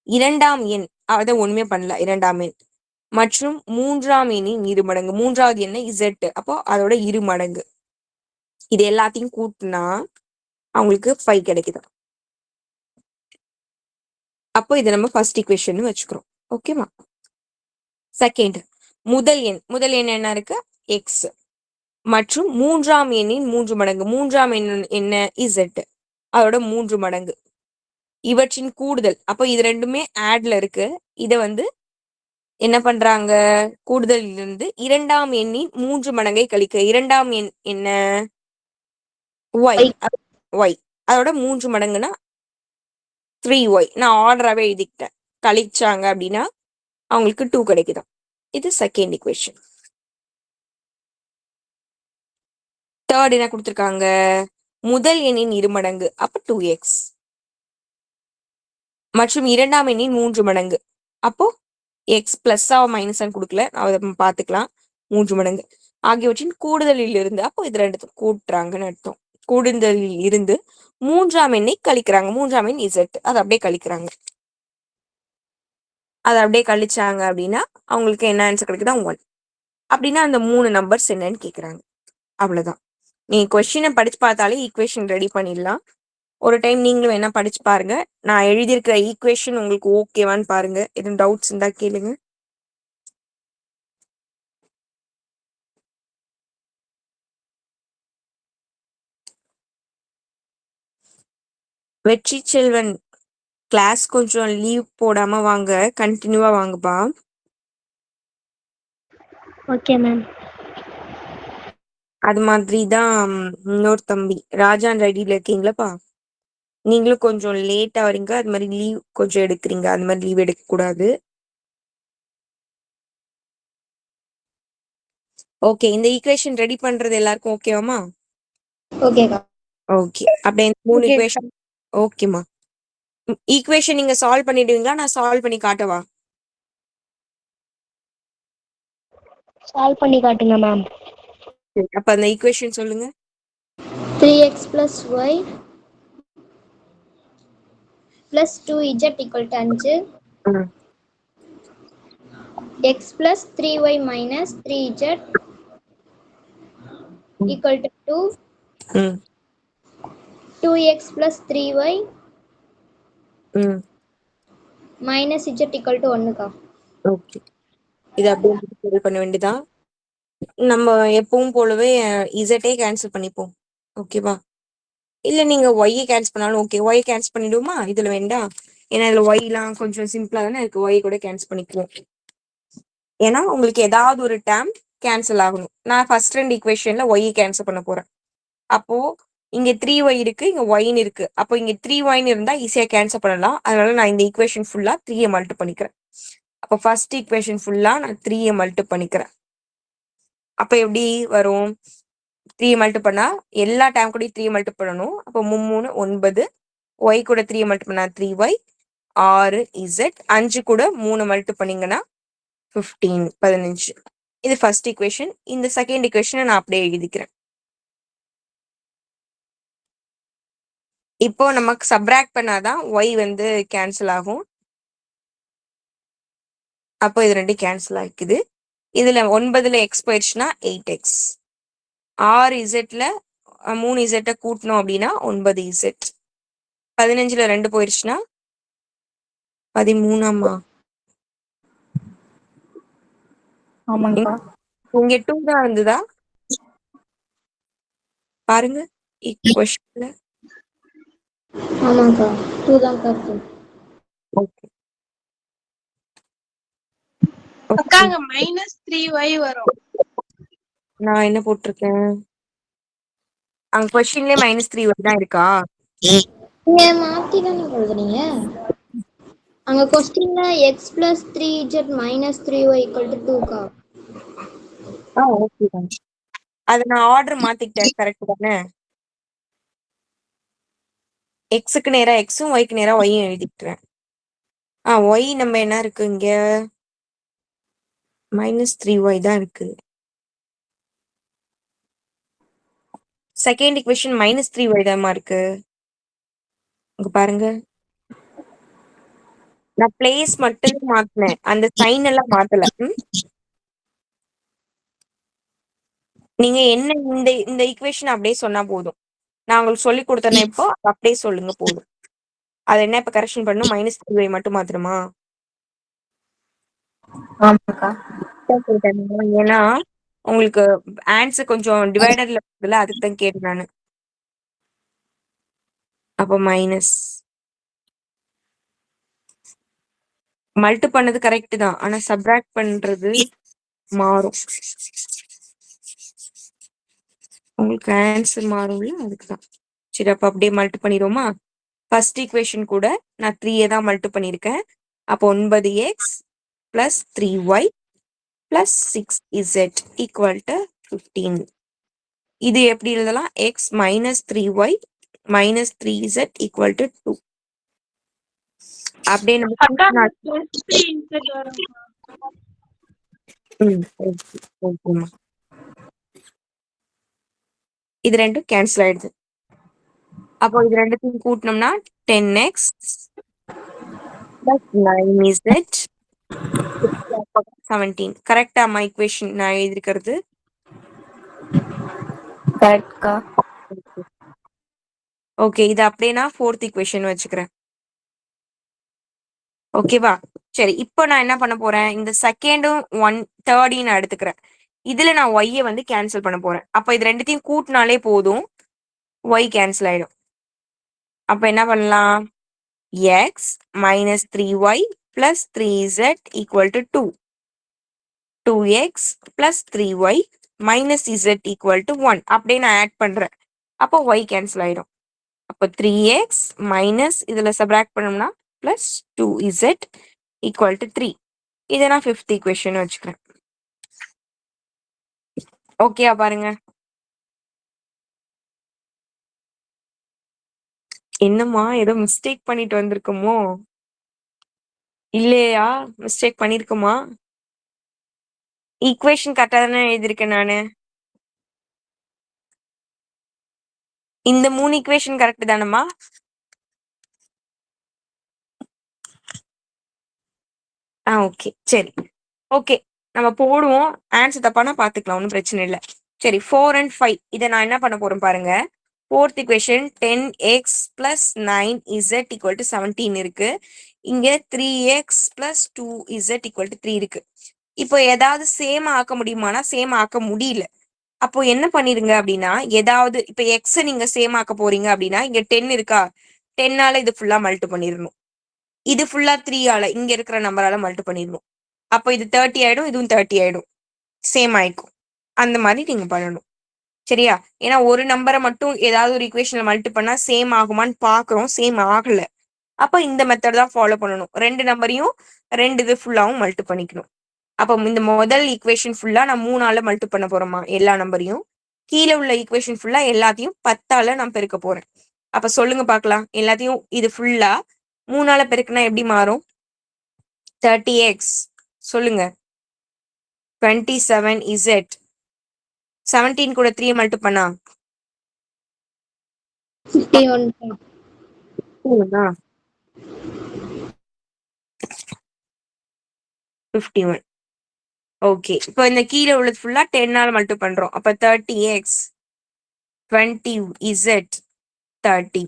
இரண்டாம் எண் அதை ஒண்ணுமே பண்ணல, இரண்டாம் எண் மற்றும் மூன்றாம் எண்ணின் 2 மடங்கு, மூன்றாவது எண்ணை Z, அப்போ அதோட 2 மடங்கு. இது எல்லாத்தையும் கூட்டினா அவங்களுக்கு 5 கிடைக்குது. அப்போ இதை நம்ம ஃபர்ஸ்ட் ஈக்குவேஷன் வச்சுக்கிறோம். ஓகேவா? செகண்ட், முதல் எண் என்ன இருக்கு, எக்ஸ் மற்றும் மூன்றாம் எண்ணின் 3 மடங்கு, மூன்றாம் எண் என்ன Z, அதோட 3 மடங்கு. இவற்றின் கூடுதல், அப்போ இது ரெண்டுமே ஆட்ல இருக்கு. இதை வந்து என்ன பண்றாங்க, கூடுதல் இருந்து இரண்டாம் எண்ணின் 3 மடங்கை கழிக்க, இரண்டாம் எண் என்ன ஒய், அதோட 3 மடங்குன்னா 3y. நான் ஆர்டராகவே எழுதிக்கிட்டேன். கழிச்சாங்க அப்படின்னா அவங்களுக்கு 2 கிடைக்குதான். இது செகண்ட் ஈக்குவேஷன். தேர்ட் என்ன கொடுத்துருக்காங்க, முதல் எண்ணின் 2 மடங்கு, அப்ப 2x மற்றும் இரண்டாம் எண்ணின் 3 மடங்கு, அப்போ எக்ஸ் பிளஸ்ஸா மைனஸான்னு கொடுக்கல, அதை பார்த்துக்கலாம். 3 மடங்கு, ஆகியவற்றின் கூடுதலில் இருந்து, அப்போ இது ரெண்டுத்துக்கும் கூட்டுறாங்கன்னு அர்த்தம். கூடுதலில் இருந்து 3ஆம் எண்ணை கழிக்கிறாங்க. 3ஆம் எண் இசட், அதை அப்படியே கழிக்கிறாங்க. அதை அப்படியே கழிச்சாங்க அப்படின்னா அவங்களுக்கு என்ன ஆன்சர் கிடைக்குதா? 1. அப்படின்னா அந்த 3 நம்பர்ஸ் என்னன்னு கேக்குறாங்க. அவ்வளவுதான். நீங்க கொஸ்டினை படிச்சு பார்த்தாலே ஈக்குவேஷன் ரெடி பண்ணிடலாம். ஒரு டைம் நீங்களும் வேணா படிச்சு பாருங்க. நான் எழுதியிருக்கிற ஈக்குவேஷன் உங்களுக்கு ஓகேவான்னு பாருங்க. எதுவும் டவுட்ஸ் இருந்தா கேளுங்க. வெற்றி செல்வன் கிளாஸ் கொஞ்சம் லீவ் போடாம வாங்க, கண்டினியூவா வாங்கப்பா. Okay ma'am. அது மாதிரி தான் இன்னொரு தம்பி ராஜான் ரெடியில இருக்கீங்களாப்பா? நீங்களும் கொஞ்சம் லேட்டா வரீங்க, அது மாதிரி லீவ் கொஞ்சம் எடுக்கிறீங்க. அது மாதிரி லீவ் எடுக்க கூடாது. ஓகே, இந்த ஈக்குவேஷன் ரெடி பண்றது எல்லாருக்கும் ஓகேவாமா? ஓகேக்கா. ஓகே, அப்படியே இந்த 3 ஈக்குவேஷன் ஓகேமா. ஈக்குவேஷன் நீங்க சால்வ் பண்ணிடுவீங்களா? நான் சால்வ் பண்ணி காட்டவா? சால்வ் பண்ணி காட்டுங்க மேம். அப்ப அந்த ஈக்குவேஷன் சொல்லுங்க. 3x plus y plus 2z equal to 5. x plus 3y minus 3z equal to 2. 2x plus 3y minus z equal to 1க்கா. ஓகே, இது அப்படியே பண்ண வேண்டியதான். நம்ம எப்பவும் போலவே இசட்டே கேன்சல் பண்ணிப்போம். ஓகேவா? இல்ல நீங்க ஒய்யை கேன்சல் பண்ணாலும் ஓகே. Y cancel பண்ணிடுவோமா? இதுல வேண்டாம், ஏன்னா இதுல ஒய்லாம் கொஞ்சம் சிம்பிளா தானே இருக்கு. ஒய் கூட கேன்சல் பண்ணிக்குவோம். ஏன்னா உங்களுக்கு ஏதாவது ஒரு டேர்ம் கேன்சல் ஆகணும். நான் ஃபர்ஸ்ட் 2 ஈக்குவேஷன்ல ஒய்யை கேன்சல் பண்ண போறேன். அப்போ இங்க 3y இருக்கு, இங்க ஒய்னு இருக்கு. அப்போ இங்க 3yன்னு இருந்தா ஈஸியா கேன்சல் பண்ணலாம். அதனால நான் இந்த ஈக்குவேஷன் ஃபுல்லா 3 மல்டி பண்ணிக்கிறேன். அப்போ ஃபர்ஸ்ட் ஈக்குவேஷன் ஃபுல்லா நான் 3 மல்டி பண்ணிக்கிறேன். அப்ப எப்படி வரும்? 3 மல்டி பண்ணா எல்லா டேம் கூட 3 மல்டி பண்ணணும். அப்போ 3 9, ஒய் கூட 3 மல்டி பண்ணா 3y, 6 z, 5 கூட 3 மல்டி பண்ணீங்கன்னா 15 15. இது ஃபர்ஸ்ட் ஈக்குவேஷன். இந்த செகண்ட் ஈக்குவேஷனை நான் அப்படியே எழுதிக்கிறேன். இப்போ நமக்கு சப்ராக்ட் பண்ணாதான் ஒய் வந்து கேன்சல் ஆகும். அப்போ இது 2 கேன்சல் ஆகிக்குது. இதுல 9ல எக்ஸ் போயிடுச்சுன்னா 8x, 6 இசட்ல 3 இசட்டை கூட்டணும் அப்படின்னா 9 இசட், 15ல 2 போயிடுச்சுன்னா 13ஆமா? ஆமாங்கக்கா. இங்க 2 தான் இருந்ததா பாருங்க ஈக்குவேஷன்ல. ஆமாக்கா, 2 தான்க்கா இருக்கு. ஓகே, அக்கா அங்க -3y வரும். நான் என்ன போட்டிருக்கேன்? அங்க கொஸ்டின்லயே -3y தான் இருக்கா? நீங்க மாத்தி தானே எழுதுறீங்க. அங்க கொஸ்டின்ல x plus 3z minus 3y equal to 2க்கா. ஓகே தான். அதை நான் ஆர்டர் மாத்திக்கிட்டேன். கரெக்ட் தானே? எக்ஸுக்கு நேரா எக்ஸும் ஒய்க்கு நேரா ஒய்யும் எழுதிக்கிறேன். ஒய் நம்ம என்ன இருக்கு இங்க? -3y தான் இருக்கு. செகண்ட் ஈக்குவேஷன் -3y தான்மா இருக்கு. இங்க பாருங்க, நான் பிளேஸ் மட்டும் மாத்தினேன், அந்த சைன் எல்லாம் மாத்தல. நீங்க என்ன இந்த இந்த ஈக்குவேஷன் அப்படியே சொன்னா போதும். நான் உங்களுக்கு சொல்லி கொடுத்தேனே இப்போ, அப்படியே சொல்லுங்க போதும். அது என்ன இப்ப கரெக்ஷன் பண்ணும்? -3y மட்டும் மாத்திரமா? ஆமாக்கா. ஏன்னா உங்களுக்கு ஆன்சர் கொஞ்சம் டிவைடர்ல இருக்குல்ல, அதுக்கு தான் கேட்டேன் நானு. அப்போ மைனஸ் மல்டி பண்ணது கரெக்ட் தான், ஆனா சப்ராக்ட் பண்றது மாறும். உங்களுக்கு ஆன்சர் மாறும்ல, அதுக்குதான். சரி, அப்ப அப்படியே மல்டி பண்ணிடுவோமா? ஃபர்ஸ்ட் ஈக்குவேஷன் கூட நான் 3 தான் மல்டி பண்ணிருக்கேன். அப்போ 9x plus 3y plus 6z equal to 15. இது எப்படி எழுதலாம்? x minus 3y minus 3z equal to 2. அப்படியே அக்கா நம்ம +3z வரும். ஓகேமா. இது ரெண்டும் கேன்சல் ஆயிடுது. அப்போ இது ரெண்டுத்தையும் கூட்டினோம்னா 10x plus 9z 17. கரெக்டாமா ஈக்குவேஷன் நான் எழுதிருக்கிறது? கரெக்ட்க்கா. ஓகே, இது அப்படியே நான் 4th ஈக்குவேஷன் வச்சுக்கிறேன். ஓகேவா? சரி, இப்போ நான் என்ன பண்ண போறேன், இந்த செகண்டும் 1/3 நான் எடுத்துக்கிறேன். இதுல நான் y வந்து கேன்சல் பண்ண போறேன். அப்ப இது ரெண்டுத்தையும் கூட்டினாலே போதும், y கேன்சல் ஆயிடும். அப்ப என்ன பண்ணலாம், x minus 3y plus 3z equal to 2. 2x plus 3y minus z equal to 1. அப்படியே நான் ஆட் பண்றேன். அப்போ y கேன்சல் ஆயிடும். அப்போ 3x minus இதுல சப்ராக்ட் பண்ணோம்னா plus 2z equal to 3. இதை நான் 5th ஈக்குவேஷன் வச்சுக்கிறேன். ஓகேயா பாருங்க. என்னம்மா ஏதோ மிஸ்டேக் பண்ணிட்டு வந்திருக்கோமோ? இல்லையா, மிஸ்டேக் பண்ணிருக்கோமா? ஈக்குவேஷன் கரெக்டா தானே எழுதியிருக்கேன் நானு. இந்த 3 ஈக்குவேஷன் கரெக்ட் தானம்மா? ஓகே, சரி. ஓகே, நம்ம போடுவோம். ஆன்சர் தப்பானா பாத்துக்கலாம், ஒன்றும் பிரச்சனை இல்லை. சரி, 4 and 5 இதை நான் என்ன பண்ண போறேன் பாருங்க. 4th equation 10x plus 9z equal to 17 இருக்கு. இங்க 3x plus 2z equal to 3 இருக்கு. இப்போ ஏதாவது சேம் ஆக்க முடியுமானா சேம் ஆக்க முடியல. அப்போ என்ன பண்ணிருங்க அப்படின்னா, ஏதாவது இப்ப எக்ஸ நீங்க சேம் ஆக்க போறீங்க அப்படின்னா, இங்க 10 இருக்கா, 10ஆல இது ஃபுல்லா மல்டி பண்ணிடணும். இது ஃபுல்லா 3ஆல இங்க இருக்கிற நம்பரால மல்டி பண்ணிடணும். அப்போ இது 30 ஆயிடும், இதுவும் 30 ஆயிடும், சேம் ஆயிக்கும். அந்த மாதிரி நீங்க பண்ணணும், சரியா? ஏன்னா ஒரு நம்பரை மட்டும் ஏதாவது ஒரு ஈக்குவேஷன்ல மல்டி பண்ணா சேம் ஆகுமான்னு பாக்குறோம், சேம் ஆகல. அப்ப இந்த மெத்தட் தான் ஃபாலோ பண்ணணும். 2 நம்பரையும் 2 இது ஃபுல்லாவும் மல்டி பண்ணிக்கணும். அப்போ இந்த முதல் ஈக்குவேஷன் ஃபுல்லா நான் 3ஆல மல்டி பண்ண போறோமா எல்லா நம்பரையும். கீழே உள்ள ஈக்குவேஷன் ஃபுல்லா எல்லாத்தையும் 10ஆல நான் பெருக்க போறேன். அப்ப சொல்லுங்க பார்க்கலாம், எல்லாத்தையும் இது ஃபுல்லா 3ஆல பெருக்குனா எப்படி மாறும்? 30x சொல்லுங்க, 27z 17 கூட 3 மல்டி பண்ணா 51. 51. ஓகே, இப்போ இந்த கீழே உள்ளது ஃபுல்லா 10ஆல மல்டி பண்றோம். அப்ப 30x 20z 30.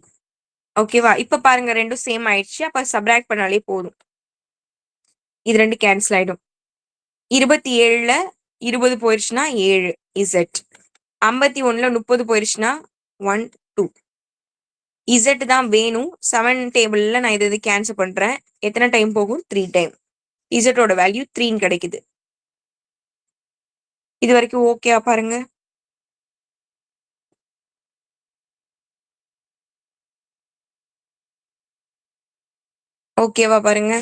ஓகேவா? இப்ப பாருங்க ரெண்டும் சேம் ஆயிடுச்சு. அப்ப சப்ராக்ட் பண்ணாலே போதும், இது ரெண்டு கேன்சல் ஆயிடும். 27ல 20 போயிருச்சுன்னா 7 z. 51ல 30 போயிருச்சுன்னா 1 2. z தான் வேணும். 7 டேபிள்ல நான் இது கேன்சல் பண்றேன். எத்தனை டைம் போகும்? 3 டைம். z ஓட வேல்யூ 3 கிடைக்குது. இது வரைக்கும் ஓகேவா பாருங்க. ஓகேவா பாருங்க.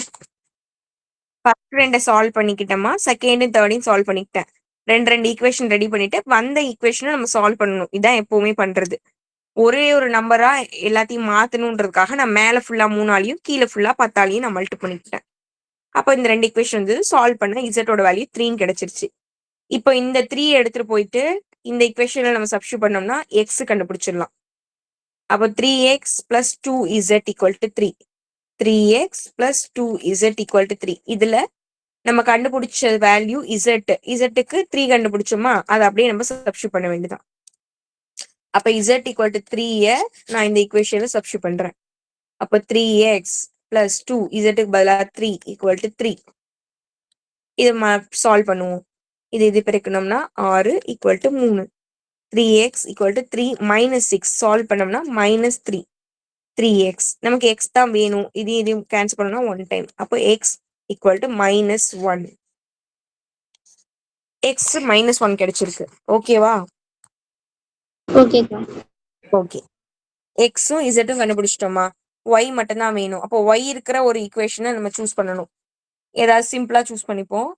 ஃபர்ஸ்ட் 2 சால்வ் பண்ணிக்கிட்டோமா, செகண்ட் தேர்டையும் சால்வ் பண்ணிக்கிட்டேன். 2 ஈக்குவேஷன் ரெடி பண்ணிட்டு வந்த ஈக்குவேஷனை நம்ம சால்வ் பண்ணணும். இதான் எப்பவுமே பண்றது. ஒரே ஒரு நம்பரா எல்லாத்தையும் மாத்தணுன்றதுக்காக நான் மேல ஃபுல்லா 3ஆலையும் கீழே ஃபுல்லா 10ஆலையும் நான் மல்டி பண்ணிக்கிட்டேன். அப்போ இந்த 2 ஈக்குவேஷன் வந்து சால்வ் பண்ண இசட்டோட வேல்யூ 3 கிடைச்சிருச்சு. இப்போ இந்த 3 எடுத்துட்டு போயிட்டு இந்த ஈக்குவேஷன்ல நம்ம சப்ஸ்டிட்யூட் பண்ணோம்னா எக்ஸ் கண்டுபிடிச்சிடலாம். அப்போ 3x plus 2z equal to 3. 3x plus 2z equal to 3. இதுல நம்ம கண்டுபிடிச்ச வேல்யூ இசட்டுக்கு 3 கண்டுபிடிச்சோமா, அதை அப்படியே நம்ம சப்ஸ்டிட்யூட் பண்ண வேண்டியதான். அப்ப z equal to 3 நான் இந்த ஈக்குவேஷன்ல சப்ஸ்டிட்யூட் பண்றேன். அப்ப 3x plus 2 z பதிலா 3 equal to 3. இது சால்வ் பண்ணுவோம். இது பெருக்கணும்னா 6 equal to 3. 3x equal to 3 minus 6 solve பண்ணோம்னா minus 3. 3x நமக்கு x தான் வேணும். இது கேன்சல் பண்ணோம்னா 1 டைம். அப்போ x equal to minus 1. x minus 1 கிடைச்சிருக்கு. ஓகேவா? ஓகேக்கா. ஓகே, எக்ஸும் இசட்டும் கண்டுபிடிச்சிட்டோமா, y மட்டும் தான் வேணும். அப்போ y இருக்கிற ஒரு ஈக்குவேஷனை நம்ம சூஸ் பண்ணணும். ஏதாவது சிம்பிளா சூஸ் பண்ணிப்போம்.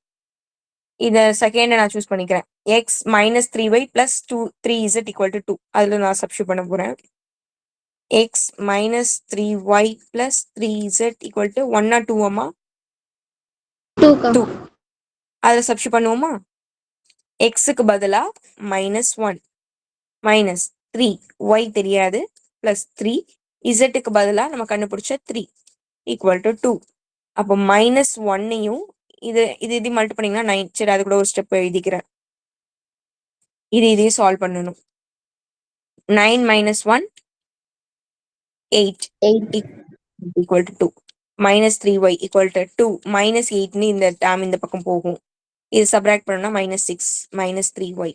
இத செகண்ட் நான் சூஸ் பண்ணிக்கிறேன். x minus 3y plus 3z equal to 2. அதுல நான் சப்ஸ்டிட்யூட் பண்ண போறேன். x minus 3y plus 3z equal to 1 or 2 அம்மா? 2. அதுல சப்ஸ்டிட்யூட் பண்ணுவோமா? xக்கு பதிலா minus 1 minus 3 y தெரியாது பிளஸ் 3 இசட்டுக்கு பதிலாக நம்ம கண்டுபிடிச்ச 3 ஈக்குவல் டு 2. அப்போ மைனஸ் ஒன்னையும் இது மல்டி பண்ணீங்கன்னா 9. சரி, அது கூட ஒரு ஸ்டெப் எழுதிக்கிறேன். இதையும் சால்வ் பண்ணணும். 9 minus 1 8 equal to 2 minus 3y equal to 2 minus 8 இந்த டேம் இந்த பக்கம் போகும். இது சப்ராக்ட் பண்ணா minus 6 minus 3y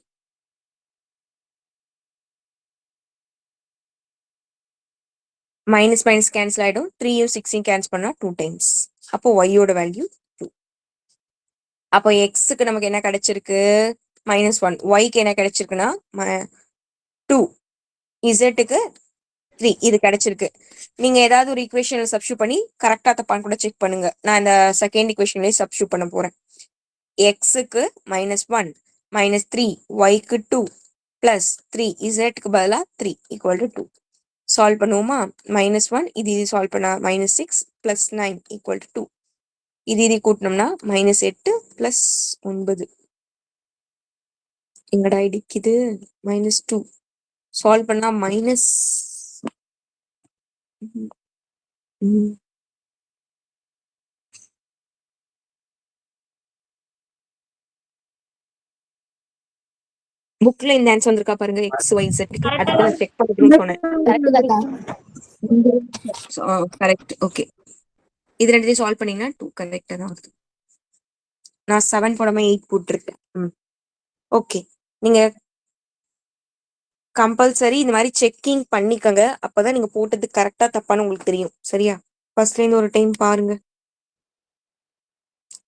minus minus cancel ஆயிடும். 3யும் 6யும் கேன்சல் பண்ணா 2 times. அப்போ y-யோட வேல்யூ 2. அப்போ x-க்கு நமக்கு என்ன கிடைச்சிருக்கு -1, y-க்கு என்ன கிடைச்சிருக்குன்னா 2, z-க்கு 3 இது கிடைச்சிருக்கு. நீங்க ஏதாவது ஒரு ஈக்குவேஷன்ல சப்ஸ்டியூட் பண்ணி கரெக்டா தப்பான்னு கூட செக் பண்ணுங்க. நான் இந்த செகண்ட் ஈக்குவேஷன்லயே சப்ஸ்டியூட் பண்ண போறேன். x-க்கு -1 -3 y-க்கு 2 பிளஸ் 3 z-க்கு பதிலா 3 ஈக்குவல் டு 2. சால்வ் பண்ணுவோமா? -1 இது சால்வ் பண்ணா -6 பிளஸ் 9 ஈக்குவல் டு 2. இது கூட்டினோம்னா -8 பிளஸ் 9 எங்கடா இடிக்குது -2 சால்வ் பண்ணா மைனஸ் புக்ல இந்த ஆன்சர் வந்திருக்கா பாருங்க XYZ அதுக்கு நான் செக் பண்ணிக்கணும்னு சொன்னேன். கரெக்ட். ஓகே, இது ரெண்டையும் சால்வ் பண்ணீங்கன்னா 2 கரெக்டா தான் ஆகுது. நான் 7 போடாம 8 போட்டிருக்கேன். ஓகே, நீங்க கம்பல்சரி இந்த மாதிரி செக்கிங் பண்ணிக்கங்க. அப்பதான் நீங்க போட்டது கரெக்டா தப்பான்னு உங்களுக்கு தெரியும். சரியா? ஃபர்ஸ்ட்ல இருந்து ஒரு டைம் பாருங்க.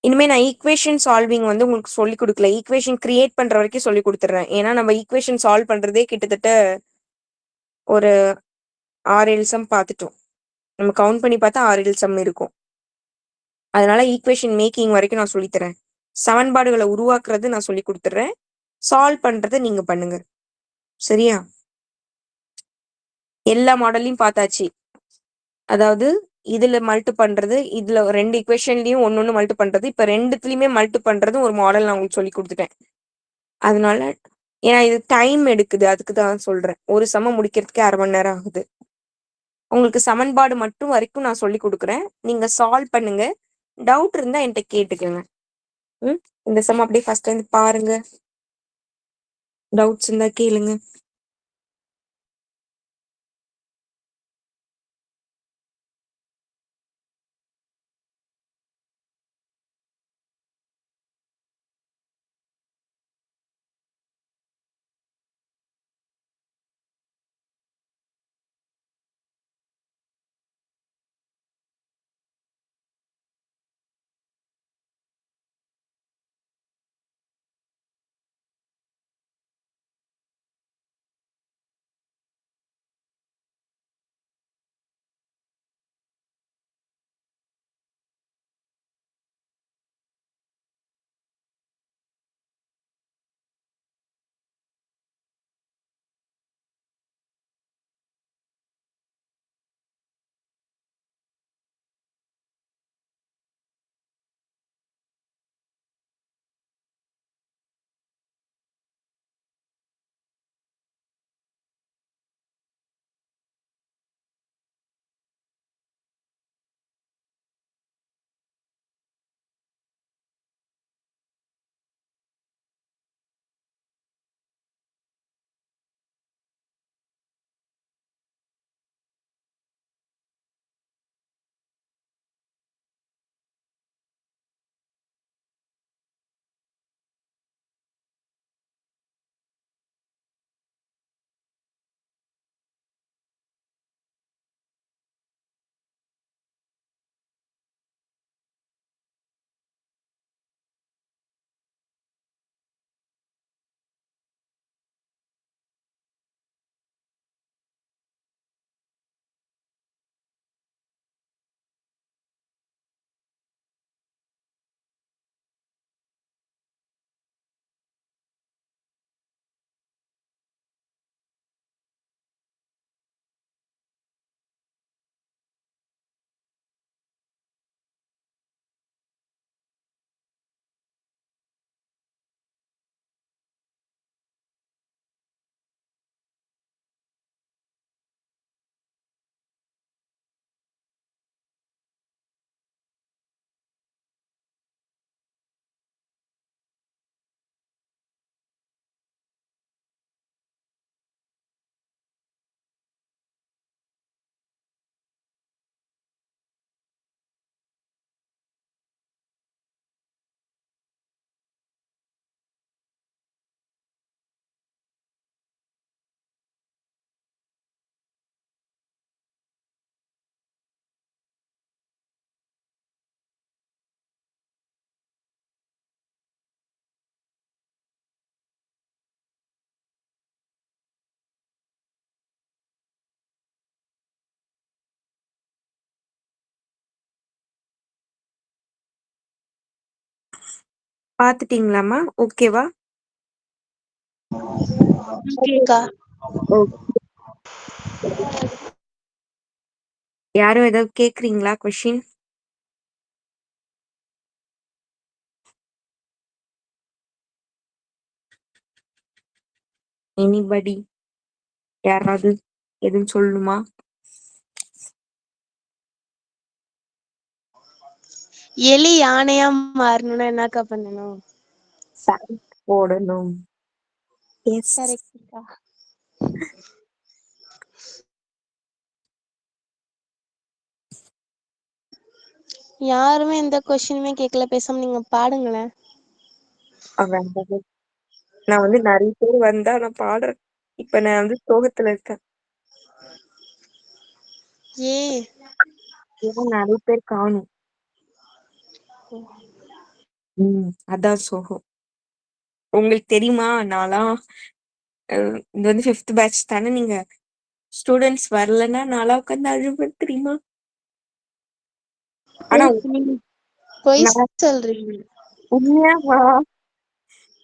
இனிமே நான் ஈக்குவேஷன் சால்விங் வந்து உங்களுக்கு சொல்லி கொடுக்கல. ஈக்குவேஷன் கிரியேட் பண்ற வரைக்கும் சொல்லி கொடுத்துறேன். ஏன்னா நம்ம ஈக்குவேஷன் சால்வ் பண்றதே கிட்டத்தட்ட ஒரு 6-7 சம் பார்த்துட்டோம். நம்ம கவுண்ட் பண்ணி பார்த்தா 6-7 சம் இருக்கும். அதனால ஈக்குவேஷன் மேக்கிங் வரைக்கும் நான் சொல்லித்தரேன். சமன்பாடுகளை உருவாக்குறது நான் சொல்லி கொடுத்துட்றேன். சால்வ் பண்றதை நீங்க பண்ணுங்க. சரியா? எல்லா மாடல்லையும் பார்த்தாச்சு. அதாவது இதுல மல்டி பண்றது, இதுல 2 ஈக்குவேஷன்லயும் ஒன்னொன்னு மல்டி பண்றது, இப்ப ரெண்டுத்துலயுமே மல்டி பண்றது ஒரு மாடல் நான் உங்களுக்கு சொல்லி கொடுத்துட்டேன். அதனால ஏன்னா இது டைம் எடுக்குது, அதுக்கு தான் சொல்றேன். ஒரு சமம் முடிக்கிறதுக்கு 1/2 மணி நேரம் ஆகுது. உங்களுக்கு சமன்பாடு மட்டும் வரைக்கும் நான் சொல்லி கொடுக்குறேன். நீங்க சால்வ் பண்ணுங்க. டவுட் இருந்தா என்கிட்ட கேட்டுக்கோங்க. இந்த சம் அப்படியே ஃபர்ஸ்ட் இருந்து பாருங்க. டவுட்ஸ் இருந்தா கேளுங்க. பாத்துட்டீங்களாமா? ஓகேவா? ஓகேக்கா. யாரும் ஏதாவது கேக்குறீங்களா கொஸ்டின்? எனிபடி? யாராவது எதுவும் சொல்லணுமா? எலி யானையா மாறணும்னா என்னக்கா பண்ணணும்? போடணும். எஸ். கரெக்ட்க்கா. யாருமே எந்த கொஸ்டினுமே கேட்கல, பேசாம நீங்க பாடுங்களேன். நான் வந்து நிறைய பேர் வந்தா நான் பாடுறேன். இப்ப நான் வந்து சோகத்துல இருக்கேன். ஏன்? ஏன்னா நிறைய பேர் காணும். அதான் சோகம். உங்களுக்கு தெரியுமா, நான்லாம் இது வந்து 5th பேட்ச் தானே, நீங்க ஸ்டூடெண்ட்ஸ் வரலன்னா நான்லாம் உட்காந்து அழுவேன் தெரியுமா? ஆனா பொய் நான் சொல்றீங்க.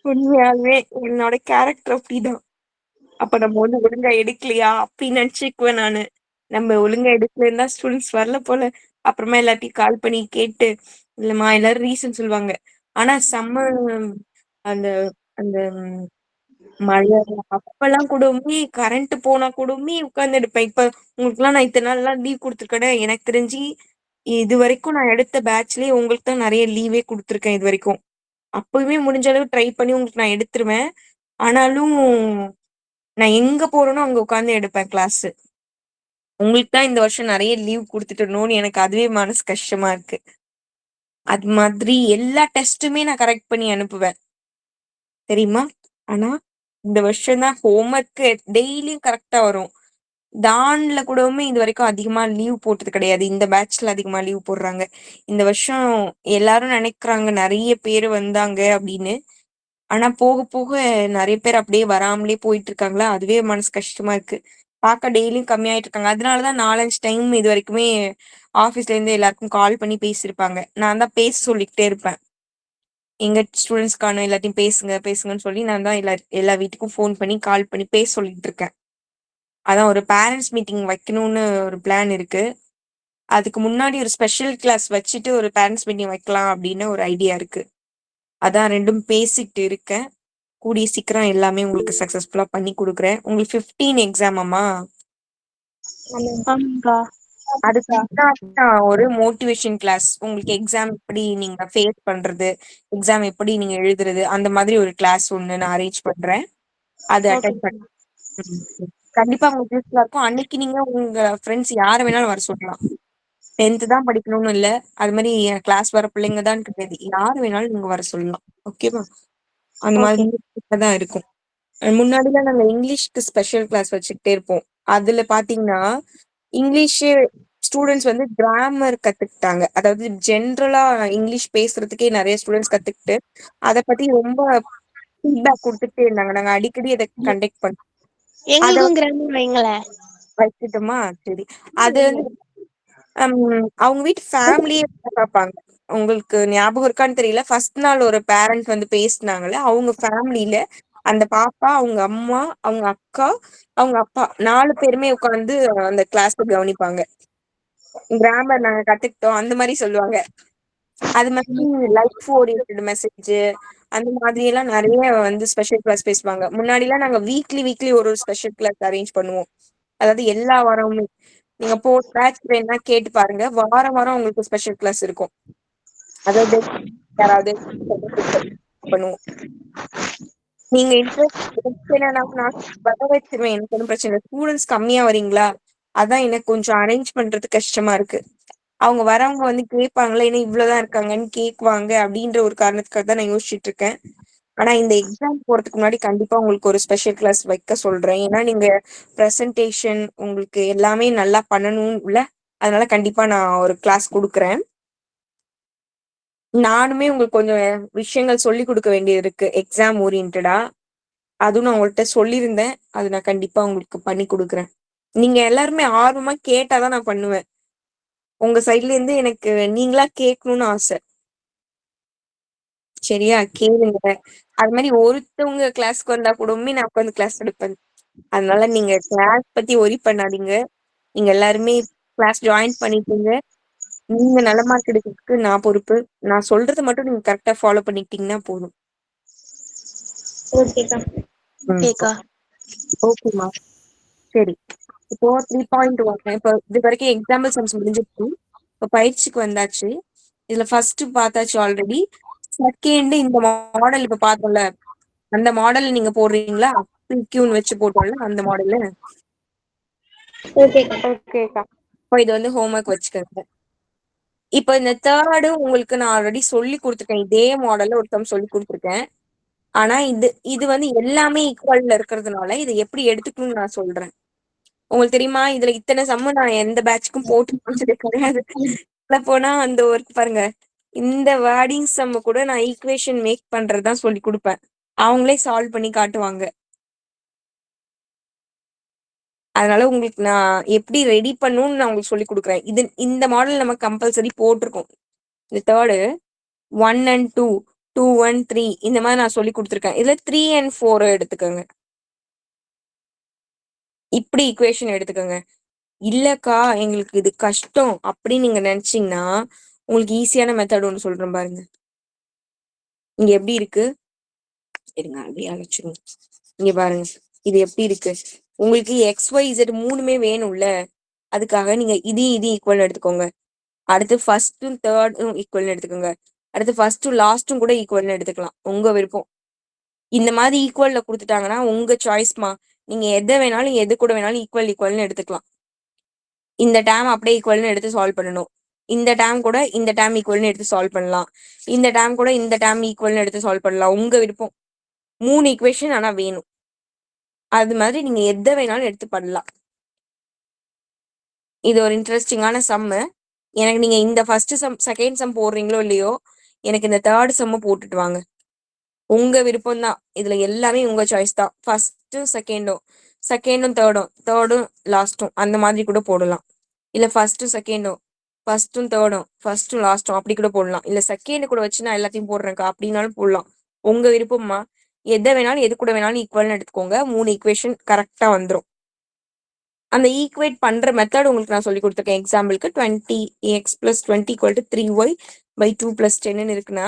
உண்மையாலுமே என்னோட கேரக்டர் அப்படிதான். அப்ப நம்ம வந்து ஒழுங்கா எடுக்கலையா அப்படின்னு நினைச்சுக்குவேன் நானு. நம்ம ஒழுங்கா எடுக்கலன்னா ஸ்டூடெண்ட்ஸ் வரல போல. அப்புறமா எல்லாத்தையும் கால் பண்ணி கேட்டு, இல்லம்மா எல்லாரும் ரீசன் சொல்லுவாங்க. ஆனா செம்ம அந்த அந்த மழை அப்பெல்லாம் கூடவுமே கரண்ட் போனா கூடவுமே உட்கார்ந்து எடுப்பேன். இப்ப உங்களுக்கு எல்லாம் நான் இத்தனை நாள் எல்லாம் லீவ் கொடுத்துருக்கேன். எனக்கு தெரிஞ்சு இது வரைக்கும் நான் எடுத்த பேட்ச்லயே உங்களுக்கு தான் நிறைய லீவே கொடுத்துருக்கேன் இது வரைக்கும். அப்பவுமே முடிஞ்ச அளவு ட்ரை பண்ணி உங்களுக்கு நான் எடுத்துருவேன். ஆனாலும் நான் எங்க போறேனோ அங்க உட்கார்ந்து எடுப்பேன் கிளாஸ். உங்களுக்கு தான் இந்த வருஷம் நிறைய லீவ் கொடுத்துட்டணும்னு எனக்கு அதுவே மனசு கஷ்டமா இருக்கு. அது மாதிரி எல்லா டெஸ்ட்டுமே நான் கரெக்ட் பண்ணி அனுப்புவேன் தெரியுமா? ஆனா இந்த வருஷம் தான் ஹோம்ஒர்க் டெய்லியும் கரெக்டா வரும். டான்ல கூடவுமே இது வரைக்கும் அதிகமா லீவ் போட்டது கிடையாது. இந்த பேட்ச்ல அதிகமா லீவ் போடுறாங்க. இந்த வருஷம் எல்லாரும் நினைக்கிறாங்க நிறைய பேர் வந்தாங்க அப்படின்னு. ஆனா போக போக நிறைய பேர் அப்படியே வராமலே போயிட்டு இருக்காங்களா, அதுவே மனசு கஷ்டமா இருக்கு. பார்க்க டெய்லியும் கம்மியாயிட்டு இருக்காங்க. அதனாலதான் 4-5 டைம் இது வரைக்குமே ஆபீஸ்ல இருந்து எல்லாருக்கும் கால் பண்ணி பேசியிருப்பாங்க. நான் தான் பேச சொல்லிக்கிட்டே இருப்பேன். எங்க ஸ்டூடெண்ட்ஸ்க்கான எல்லாத்தையும் பேசுங்க பேசுங்கன்னு சொல்லி நான் தான் எல்லா வீட்டுக்கும் ஃபோன் பண்ணி கால் பண்ணி பேச சொல்லிட்டு இருக்கேன். அதான் ஒரு பேரண்ட்ஸ் மீட்டிங் வைக்கணும்னு ஒரு பிளான் இருக்கு. அதுக்கு முன்னாடி ஒரு ஸ்பெஷல் கிளாஸ் வச்சுட்டு ஒரு பேரண்ட்ஸ் மீட்டிங் வைக்கலாம் அப்படின்னு ஒரு ஐடியா இருக்கு. அதான் ரெண்டும் பேசிட்டு இருக்கேன். கூடிய சீக்கிரம் எல்லாமே உங்களுக்கு சக்சஸ்ஃபுல்லா பண்ணி கொடுக்குறேன். உங்களுக்கு 15 எக்ஸாமாமா? ஆமாக்கா. அதுக்கு ஒரு மோட்டிவேஷன் கிளாஸ், உங்களுக்கு எக்ஸாம் எப்படி நீங்க ஃபேஸ் பண்றது, எக்ஸாம் எப்படி நீங்க எழுதுறது, அந்த மாதிரி ஒரு கிளாஸ் ஒண்ணு நான் அரேஞ்ச் பண்றேன். அது அட்டெண்ட் பண்ண கண்டிப்பா உங்களுக்கு யூஸ்ஃபுல்லா இருக்கும். அன்னைக்கு நீங்க உங்க ஃப்ரெண்ட்ஸ் யார வேணாலும் வர சொல்லலாம். 10th தான் படிக்கணும்னு இல்ல. அது மாதிரி கிளாஸ் வர பிள்ளைங்க தான் கிடையாது. யாரு வேணாலும் நீங்க வர சொல்லலாம். ஓகேவா? அந்த மாதிரி தான் இருக்கும். முன்னாடிலாம் நாங்க இங்கிலீஷ்க்கு ஸ்பெஷல் கிளாஸ் வச்சுக்கிட்டே இருப்போம். அதுல பாத்தீங்கன்னா இங்கிலீஷ் ஸ்டூடெண்ட்ஸ் வந்து கிராமர் கத்துக்கிட்டாங்க. அதாவது ஜென்ரலா இங்கிலீஷ் பேசுறதுக்கே நிறைய ஸ்டூடெண்ட்ஸ் கத்துக்கிட்டு அத பத்தி ரொம்ப ஃபீட்பேக் கொடுத்துட்டே இருந்தாங்க. நாங்க அடிக்கடி அதை கண்டக்ட் பண்ணோம். அத எங்களுக்கும் கிராமர் வைங்களேன். வச்சுட்டோமா? சரி. அது வந்து அவங்க வீட்டு ஃபேமிலியே பார்ப்பாங்க. உங்களுக்கு ஞாபகம் இருக்கான்னு தெரியல. ஃபர்ஸ்ட் நாள் ஒரு பேரண்ட் வந்து பேசினாங்கல்ல, அவங்க ஃபேமிலியில அந்த பாப்பா, அவங்க அம்மா, அவங்க அக்கா, அவங்க அப்பா 4 பேருமே உட்கார்ந்து அந்த கிளாஸ் கவனிப்பாங்க. கிராமர் நாங்க கத்துக்கிட்டோம் அந்த மாதிரி சொல்லுவாங்க. அது மாதிரி லைஃப் ஓரியன்டட் மெசேஜ் அந்த மாதிரி எல்லாம் நிறைய வந்து ஸ்பெஷல் கிளாஸ் பேசுவாங்க. முன்னாடி எல்லாம் நாங்க வீக்லி ஒரு ஸ்பெஷல் கிளாஸ் அரேஞ்ச் பண்ணுவோம். அதாவது எல்லா வாரமுமே நீங்க பேட்ச் வேணா கேட்டு பாருங்க. வாரம் வாரம் உங்களுக்கு ஸ்பெஷல் கிளாஸ் இருக்கும். அதாவது யாராவது பண்ணுவோம். நீங்க இன்ட்ரெஸ்ட் என்னன்னா நான் வர வச்சிருவேன். எனக்கு ஒன்றும் பிரச்சனை இல்லை. ஸ்டூடெண்ட்ஸ் கம்மியா வரீங்களா, அதான் எனக்கு கொஞ்சம் அரேஞ்ச் பண்றது கஷ்டமா இருக்கு. அவங்க வரவங்க வந்து கேட்பாங்களா, ஏன்னா இவ்வளவுதான் இருக்காங்கன்னு கேக்குவாங்க அப்படின்ற ஒரு காரணத்துக்காக தான் நான் யோசிச்சுட்டு இருக்கேன். ஆனா இந்த எக்ஸாம் போறதுக்கு முன்னாடி கண்டிப்பா உங்களுக்கு ஒரு ஸ்பெஷல் கிளாஸ் வைக்க சொல்றேன். ஏன்னா நீங்க பிரசன்டேஷன் உங்களுக்கு எல்லாமே நல்லா பண்ணணும் இல்ல, அதனால கண்டிப்பா நான் ஒரு கிளாஸ் கொடுக்குறேன். நானுமே உங்களுக்கு கொஞ்சம் விஷயங்கள் சொல்லி கொடுக்க வேண்டியது இருக்கு எக்ஸாம் ஓரியன்டா. அதுவும் நான் உங்கள்கிட்ட சொல்லியிருந்தேன். அது நான் கண்டிப்பா உங்களுக்கு பண்ணி கொடுக்குறேன். நீங்க எல்லாருமே ஆர்வமா கேட்டாதான் நான் பண்ணுவேன். உங்க சைட்ல இருந்து எனக்கு நீங்களா கேட்கணும்னு ஆசை. சரியா? கேளுங்க. அது மாதிரி ஒருத்தவங்க கிளாஸ்க்கு வந்தா கூடவுமே நான் உட்காந்து கிளாஸ் எடுப்பேன். அதனால நீங்க கிளாஸ் பத்தி ஒரி பண்ணாதீங்க. நீங்க எல்லாருமே கிளாஸ் ஜாயின் பண்ணிட்டீங்க. நீங்க நல்ல மார்க் எடுக்கிறதுக்கு நான் பொறுப்பு. நான் சொல்றது மட்டும் நீங்க கரெக்டா ஃபாலோ பண்ணிக்கிட்டீங்கன்னா போதும். ஓகேக்கா. ஓகேக்கா. ஓகேமா. சரி. இப்போ 3.1 இப்போ இது வரைக்கும் எக்ஸாம்பிள் சம்ஸ் முடிஞ்சிருச்சு. இப்போ பயிற்சிக்கு வந்தாச்சு. இதுல ஃபர்ஸ்ட் பார்த்தாச்சு ஆல்ரெடி. செகண்ட் இந்த மாடல் இப்ப பார்த்தோம்ல, அந்த மாடல் நீங்க போடுறீங்களா? கியூன் வச்சு போட்டோம்ல அந்த மாடல். ஓகேக்கா. ஓகேக்கா. இப்போ இது வந்து ஹோம்ஒர்க் வச்சுக்கோங்க. இப்போ இந்த தேர்டு உங்களுக்கு நான் ஆல்ரெடி சொல்லி கொடுத்துருக்கேன். இதே மாடல்ல ஒரு சம் சொல்லி கொடுத்துருக்கேன். ஆனா இது வந்து எல்லாமே ஈக்குவல்ல இருக்கிறதுனால இதை எப்படி எடுத்துக்கணும்னு நான் சொல்றேன். உங்களுக்கு தெரியுமா, இதுல இத்தனை சம்மு நான் எந்த பேட்ச்க்கும் போட்டு முடிச்சது கிடையாது. போனா அந்த ஒர்க் பாருங்க, இந்த வேர்டிங் சம்ம கூட நான் ஈக்குவேஷன் மேக் பண்றதுதான் சொல்லி கொடுப்பேன். அவங்களே சால்வ் பண்ணி காட்டுவாங்க. அதனால உங்களுக்கு நான் எப்படி ரெடி பண்ணணும்னு நான் உங்களுக்கு சொல்லி கொடுக்குறேன். இந்த மாடல் நம்ம கம்பல்சரி போட்டிருக்கோம். இந்த தேர்டு 1 and 2, 2 and 3 இந்த மாதிரி நான் சொல்லி கொடுத்துருக்கேன். இதுல 3 and 4 எடுத்துக்கோங்க. இப்படி ஈக்குவேஷன் எடுத்துக்கோங்க. இல்லக்கா எங்களுக்கு இது கஷ்டம் அப்படின்னு நீங்க நினைச்சீங்கன்னா உங்களுக்கு ஈஸியான மெத்தட் ஒன்று சொல்றேன் பாருங்க. இங்க எப்படி இருக்கு, இருங்க அப்படியே அழைச்சிருங்க. இங்க பாருங்க, இது எப்படி இருக்கு. உங்களுக்கு XYZ மூணுமே வேணும்ல, அதுக்காக நீங்க இது ஈக்குவல் எடுத்துக்கோங்க. அடுத்து ஃபர்ஸ்டும் தேர்டும் ஈக்குவல் எடுத்துக்கோங்க. அடுத்து ஃபர்ஸ்டும் லாஸ்டும் கூட ஈக்குவல் எடுத்துக்கலாம், உங்க விருப்பம். இந்த மாதிரி ஈக்குவல்ல கொடுத்துட்டாங்கன்னா உங்க சாய்ஸ்மா. நீங்க எதை வேணாலும் எது கூட வேணாலும் ஈக்குவல்னு எடுத்துக்கலாம். இந்த டேம் அப்படியே ஈக்குவல்னு எடுத்து சால்வ் பண்ணணும். இந்த டேம் கூட இந்த டேம் ஈக்குவல்னு எடுத்து சால்வ் பண்ணலாம். இந்த டேம் கூட இந்த டேம் ஈக்குவல்னு எடுத்து சால்வ் பண்ணலாம், உங்க விருப்பம். 3 ஈக்குவேஷன் ஆனா வேணும். அது மாதிரி நீங்க எதை வேணாலும் எடுத்து பண்ணலாம். இது ஒரு இன்ட்ரெஸ்டிங்கான சம்மு. எனக்கு நீங்க இந்த ஃபர்ஸ்ட் சம் செகண்ட் சம் போடுறீங்களோ இல்லையோ, எனக்கு இந்த தேர்ட் சம்மு போட்டுட்டு வாங்க. உங்க விருப்பம் தான். இதுல எல்லாமே உங்க சாய்ஸ் தான். ஃபர்ஸ்டும் செகண்டும் தேர்டும் லாஸ்டும் அந்த மாதிரி கூட போடலாம். இல்ல ஃபர்ஸ்டும் தேர்டும் ஃபர்ஸ்டும் லாஸ்டும் அப்படி கூட போடலாம். இல்ல செகண்ட் கூட வச்சு நான் எல்லாத்தையும் போடுறேன்க்கா அப்படின்னாலும் போடலாம். உங்க விருப்பம்மா. எதை வேணாலும் எது கூட வேணாலும் ஈக்குவல்னு எடுத்துக்கோங்க. 3 ஈக்குவேஷன் கரெக்டா வந்துடும். அந்த ஈக்குவேட் பண்ற மெத்தட் உங்களுக்கு நான் சொல்லி கொடுத்துருக்கேன். எக்ஸாம்பிளுக்கு 20x + 20 = 3y / 2 + 10 இருக்குன்னா,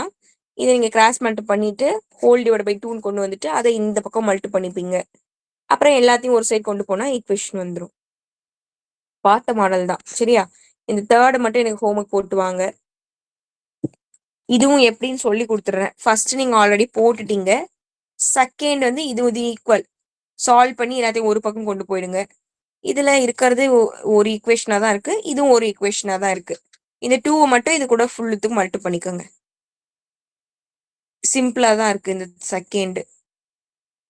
இதை நீங்க கிராஸ் மல்டி பண்ணிட்டு ஹோல் டிவைட் பை 2 கொண்டு வந்துட்டு அதை இந்த பக்கம் மல்டி பண்ணிப்பீங்க. அப்புறம் எல்லாத்தையும் ஒரு சைடு கொண்டு போனா ஈக்குவேஷன் வந்துடும். பார்த்த மாடல் தான். சரியா? இந்த தேர்ட் மட்டும் எனக்கு ஹோம்ஒர்க் போட்டு வாங்க. இதுவும் எப்படின்னு சொல்லி கொடுத்துட்றேன். ஃபர்ஸ்ட் நீங்க ஆல்ரெடி போட்டுட்டீங்க. செகண்ட் வந்து இது ஈக்குவல் சால்வ் பண்ணி எல்லாத்தையும் ஒரு பக்கம் கொண்டு போயிடுங்க. இதுல இருக்கிறது ஒரு ஈக்குவேஷனா தான் இருக்கு, இதுவும் ஒரு ஈக்குவேஷனா தான் இருக்கு. இந்த 2 மட்டும் இது கூட ஃபுல்லுத்துக்கு மல்டி பண்ணிக்கோங்க. சிம்பிளா தான் இருக்கு. இந்த செகண்ட்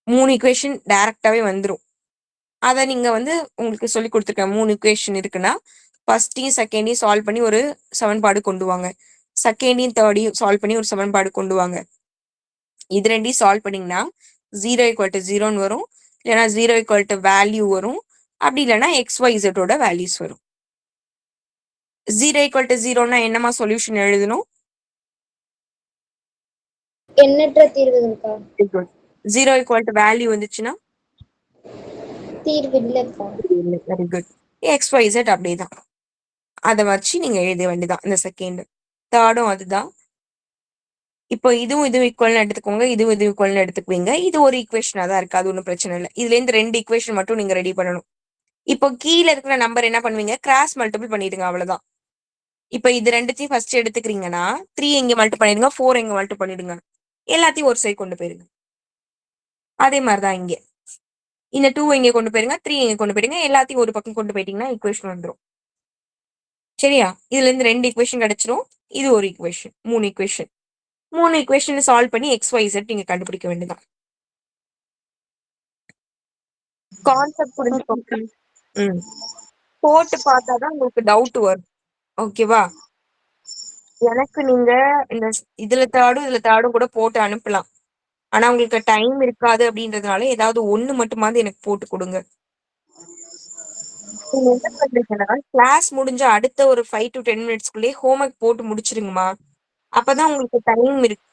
3 ஈக்குவேஷன் டைரக்டாவே வந்துடும். அதை நீங்க வந்து உங்களுக்கு சொல்லி கொடுத்துருக்கேன். 3 ஈக்குவேஷன் இருக்குன்னா ஃபர்ஸ்டையும் செகண்டையும் சால்வ் பண்ணி ஒரு சமன்பாடு கொண்டு வாங்க. செகண்டையும் தேர்டையும் சால்வ் பண்ணி ஒரு சமன்பாடு கொண்டு வாங்க. இது ரெண்டையும் சால்வ் பண்ணீங்கன்னா 0 = 0 வரும். இல்லைன்னா 0 = வேல்யூ வரும். அப்படி இல்லைன்னா XYZ வேல்யூஸ் வரும். 0 = 0னா என்னமா சொல்யூஷன் எழுதணும்? எண்ணற்ற தீர்வுகள்க்கா. 0 = வேல்யூ வந்துச்சுன்னா தீர்வு இல்லக்கா. Very good. XYZ அப்படிதான். அதை வச்சு நீங்க எழுத வேண்டியதான். இந்த செகண்ட் தேர்டும் அதுதான். இப்போ இதுவும் ஈக்குவல்னு எடுத்துக்கோங்க. இதுவும் ஈக்குவல்னு எடுத்துக்குவீங்க. இது ஒரு ஈக்குவேஷனா தான் இருக்கு, அது ஒன்றும் பிரச்சனை இல்லை. இதுல இருந்து 2 ஈக்குவேஷன் மட்டும் நீங்க ரெடி பண்ணணும். இப்போ கீழே இருக்கிற நம்பர் என்ன பண்ணுவீங்க, கிராஸ் மல்டிபிள் பண்ணிடுங்க, அவ்வளவுதான். இப்போ இது ரெண்டுத்தையும் ஃபர்ஸ்ட் எடுத்துக்கிறீங்கன்னா 3 இங்க மல்டி பண்ணிடுங்க, 4 இங்க மல்டி பண்ணிடுங்க. எல்லாத்தையும் ஒரு சைடு கொண்டு போயிருங்க. அதே மாதிரிதான் இங்க இந்த 2 இங்க கொண்டு போயிருங்க, 3 இங்க கொண்டு போயிடுங்க. எல்லாத்தையும் ஒரு பக்கம் கொண்டு போயிட்டீங்கன்னா ஈக்குவேஷன் வந்துடும். சரியா? இதுல இருந்து 2 ஈக்குவேஷன் கிடைச்சிரும். இது ஒரு ஈக்குவேஷன். 3 ஈக்குவேஷன். 3 ஈக்குவேஷன் சால்வ் பண்ணி XYZ நீங்க கண்டுபிடிக்க வேண்டியதான். கான்செப்ட் புரிஞ்சுக்கோங்க. போட்டு பார்த்தாதான் உங்களுக்கு டவுட் வரும். ஓகேவா? எனக்கு நீங்க இந்த இதுல தேர்டும் கூட போட்டு அனுப்பலாம். ஆனா உங்களுக்கு டைம் இருக்காது அப்படின்றதுனால ஏதாவது ஒண்ணு மட்டுமாவது எனக்கு போட்டு கொடுங்க. நீங்க என்ன பண்றீங்கன்னா, கிளாஸ் முடிஞ்ச அடுத்த ஒரு 5 to 10 மினிட்ஸ்க்குள்ளேயே ஹோம்ஒர்க் போட்டு முடிச்சிருங்கம்மா. அப்பதான் உங்களுக்கு டைம் இருக்கு.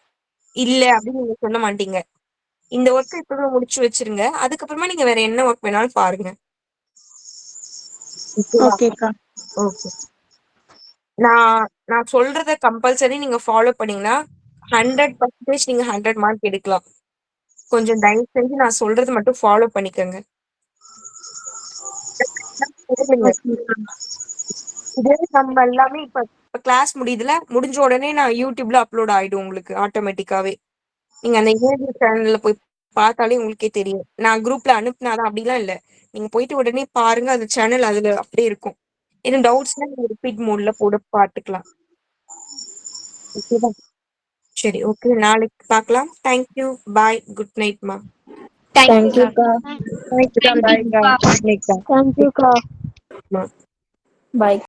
இல்ல அப்படின்னு நீங்க சொல்ல மாட்டீங்க. இந்த ஒர்க் இப்பவே முடிச்சு வச்சிருங்க. அதுக்கப்புறமா நீங்க வேற என்ன ஒர்க் வேணாலும் பாருங்க. ஓகேவா? ஓகேக்கா. ஓகே. நான் நான் சொல்றத கம்பல்சரி நீங்க ஃபாலோ பண்ணீங்கன்னா 100% நீங்க 100 மார்க் எடுக்கலாம். கொஞ்சம் தயவு செஞ்சு நான் சொல்றது மட்டும் ஃபாலோ பண்ணிக்கோங்க. இதே நம்ம எல்லாமே இப்ப கிளாஸ் முடியுதுல, முடிஞ்ச உடனே நான் யூடியூப்ல அப்லோட் ஆயிடும் உங்களுக்கு ஆட்டோமேட்டிக்காவே. நீங்க அந்த இமேஜ் சேனல்ல போய் பார்த்தாலே உங்களுக்கே தெரியும். நான் குரூப்ல அனுப்புனாதான் அப்படிலாம் இல்ல. நீங்க போயிட்டு உடனே பாருங்க, அந்த சேனல் அதுல அப்படியே இருக்கும். எதுவும் டவுட்ஸ்னா நீங்க ரிப்பீட் மோட்ல போட பார்த்துக்கலாம். ஓகேவா? சரி, ஓகே. நாளைக்கு பார்க்கலாம். தேங்க்யூ. பாய். குட் நைட்மா. தேங்க்யூக்கா. பாய்க்கா. குட் நைட்க்கா. தேங்க்யூக்கா. மா. பாய்.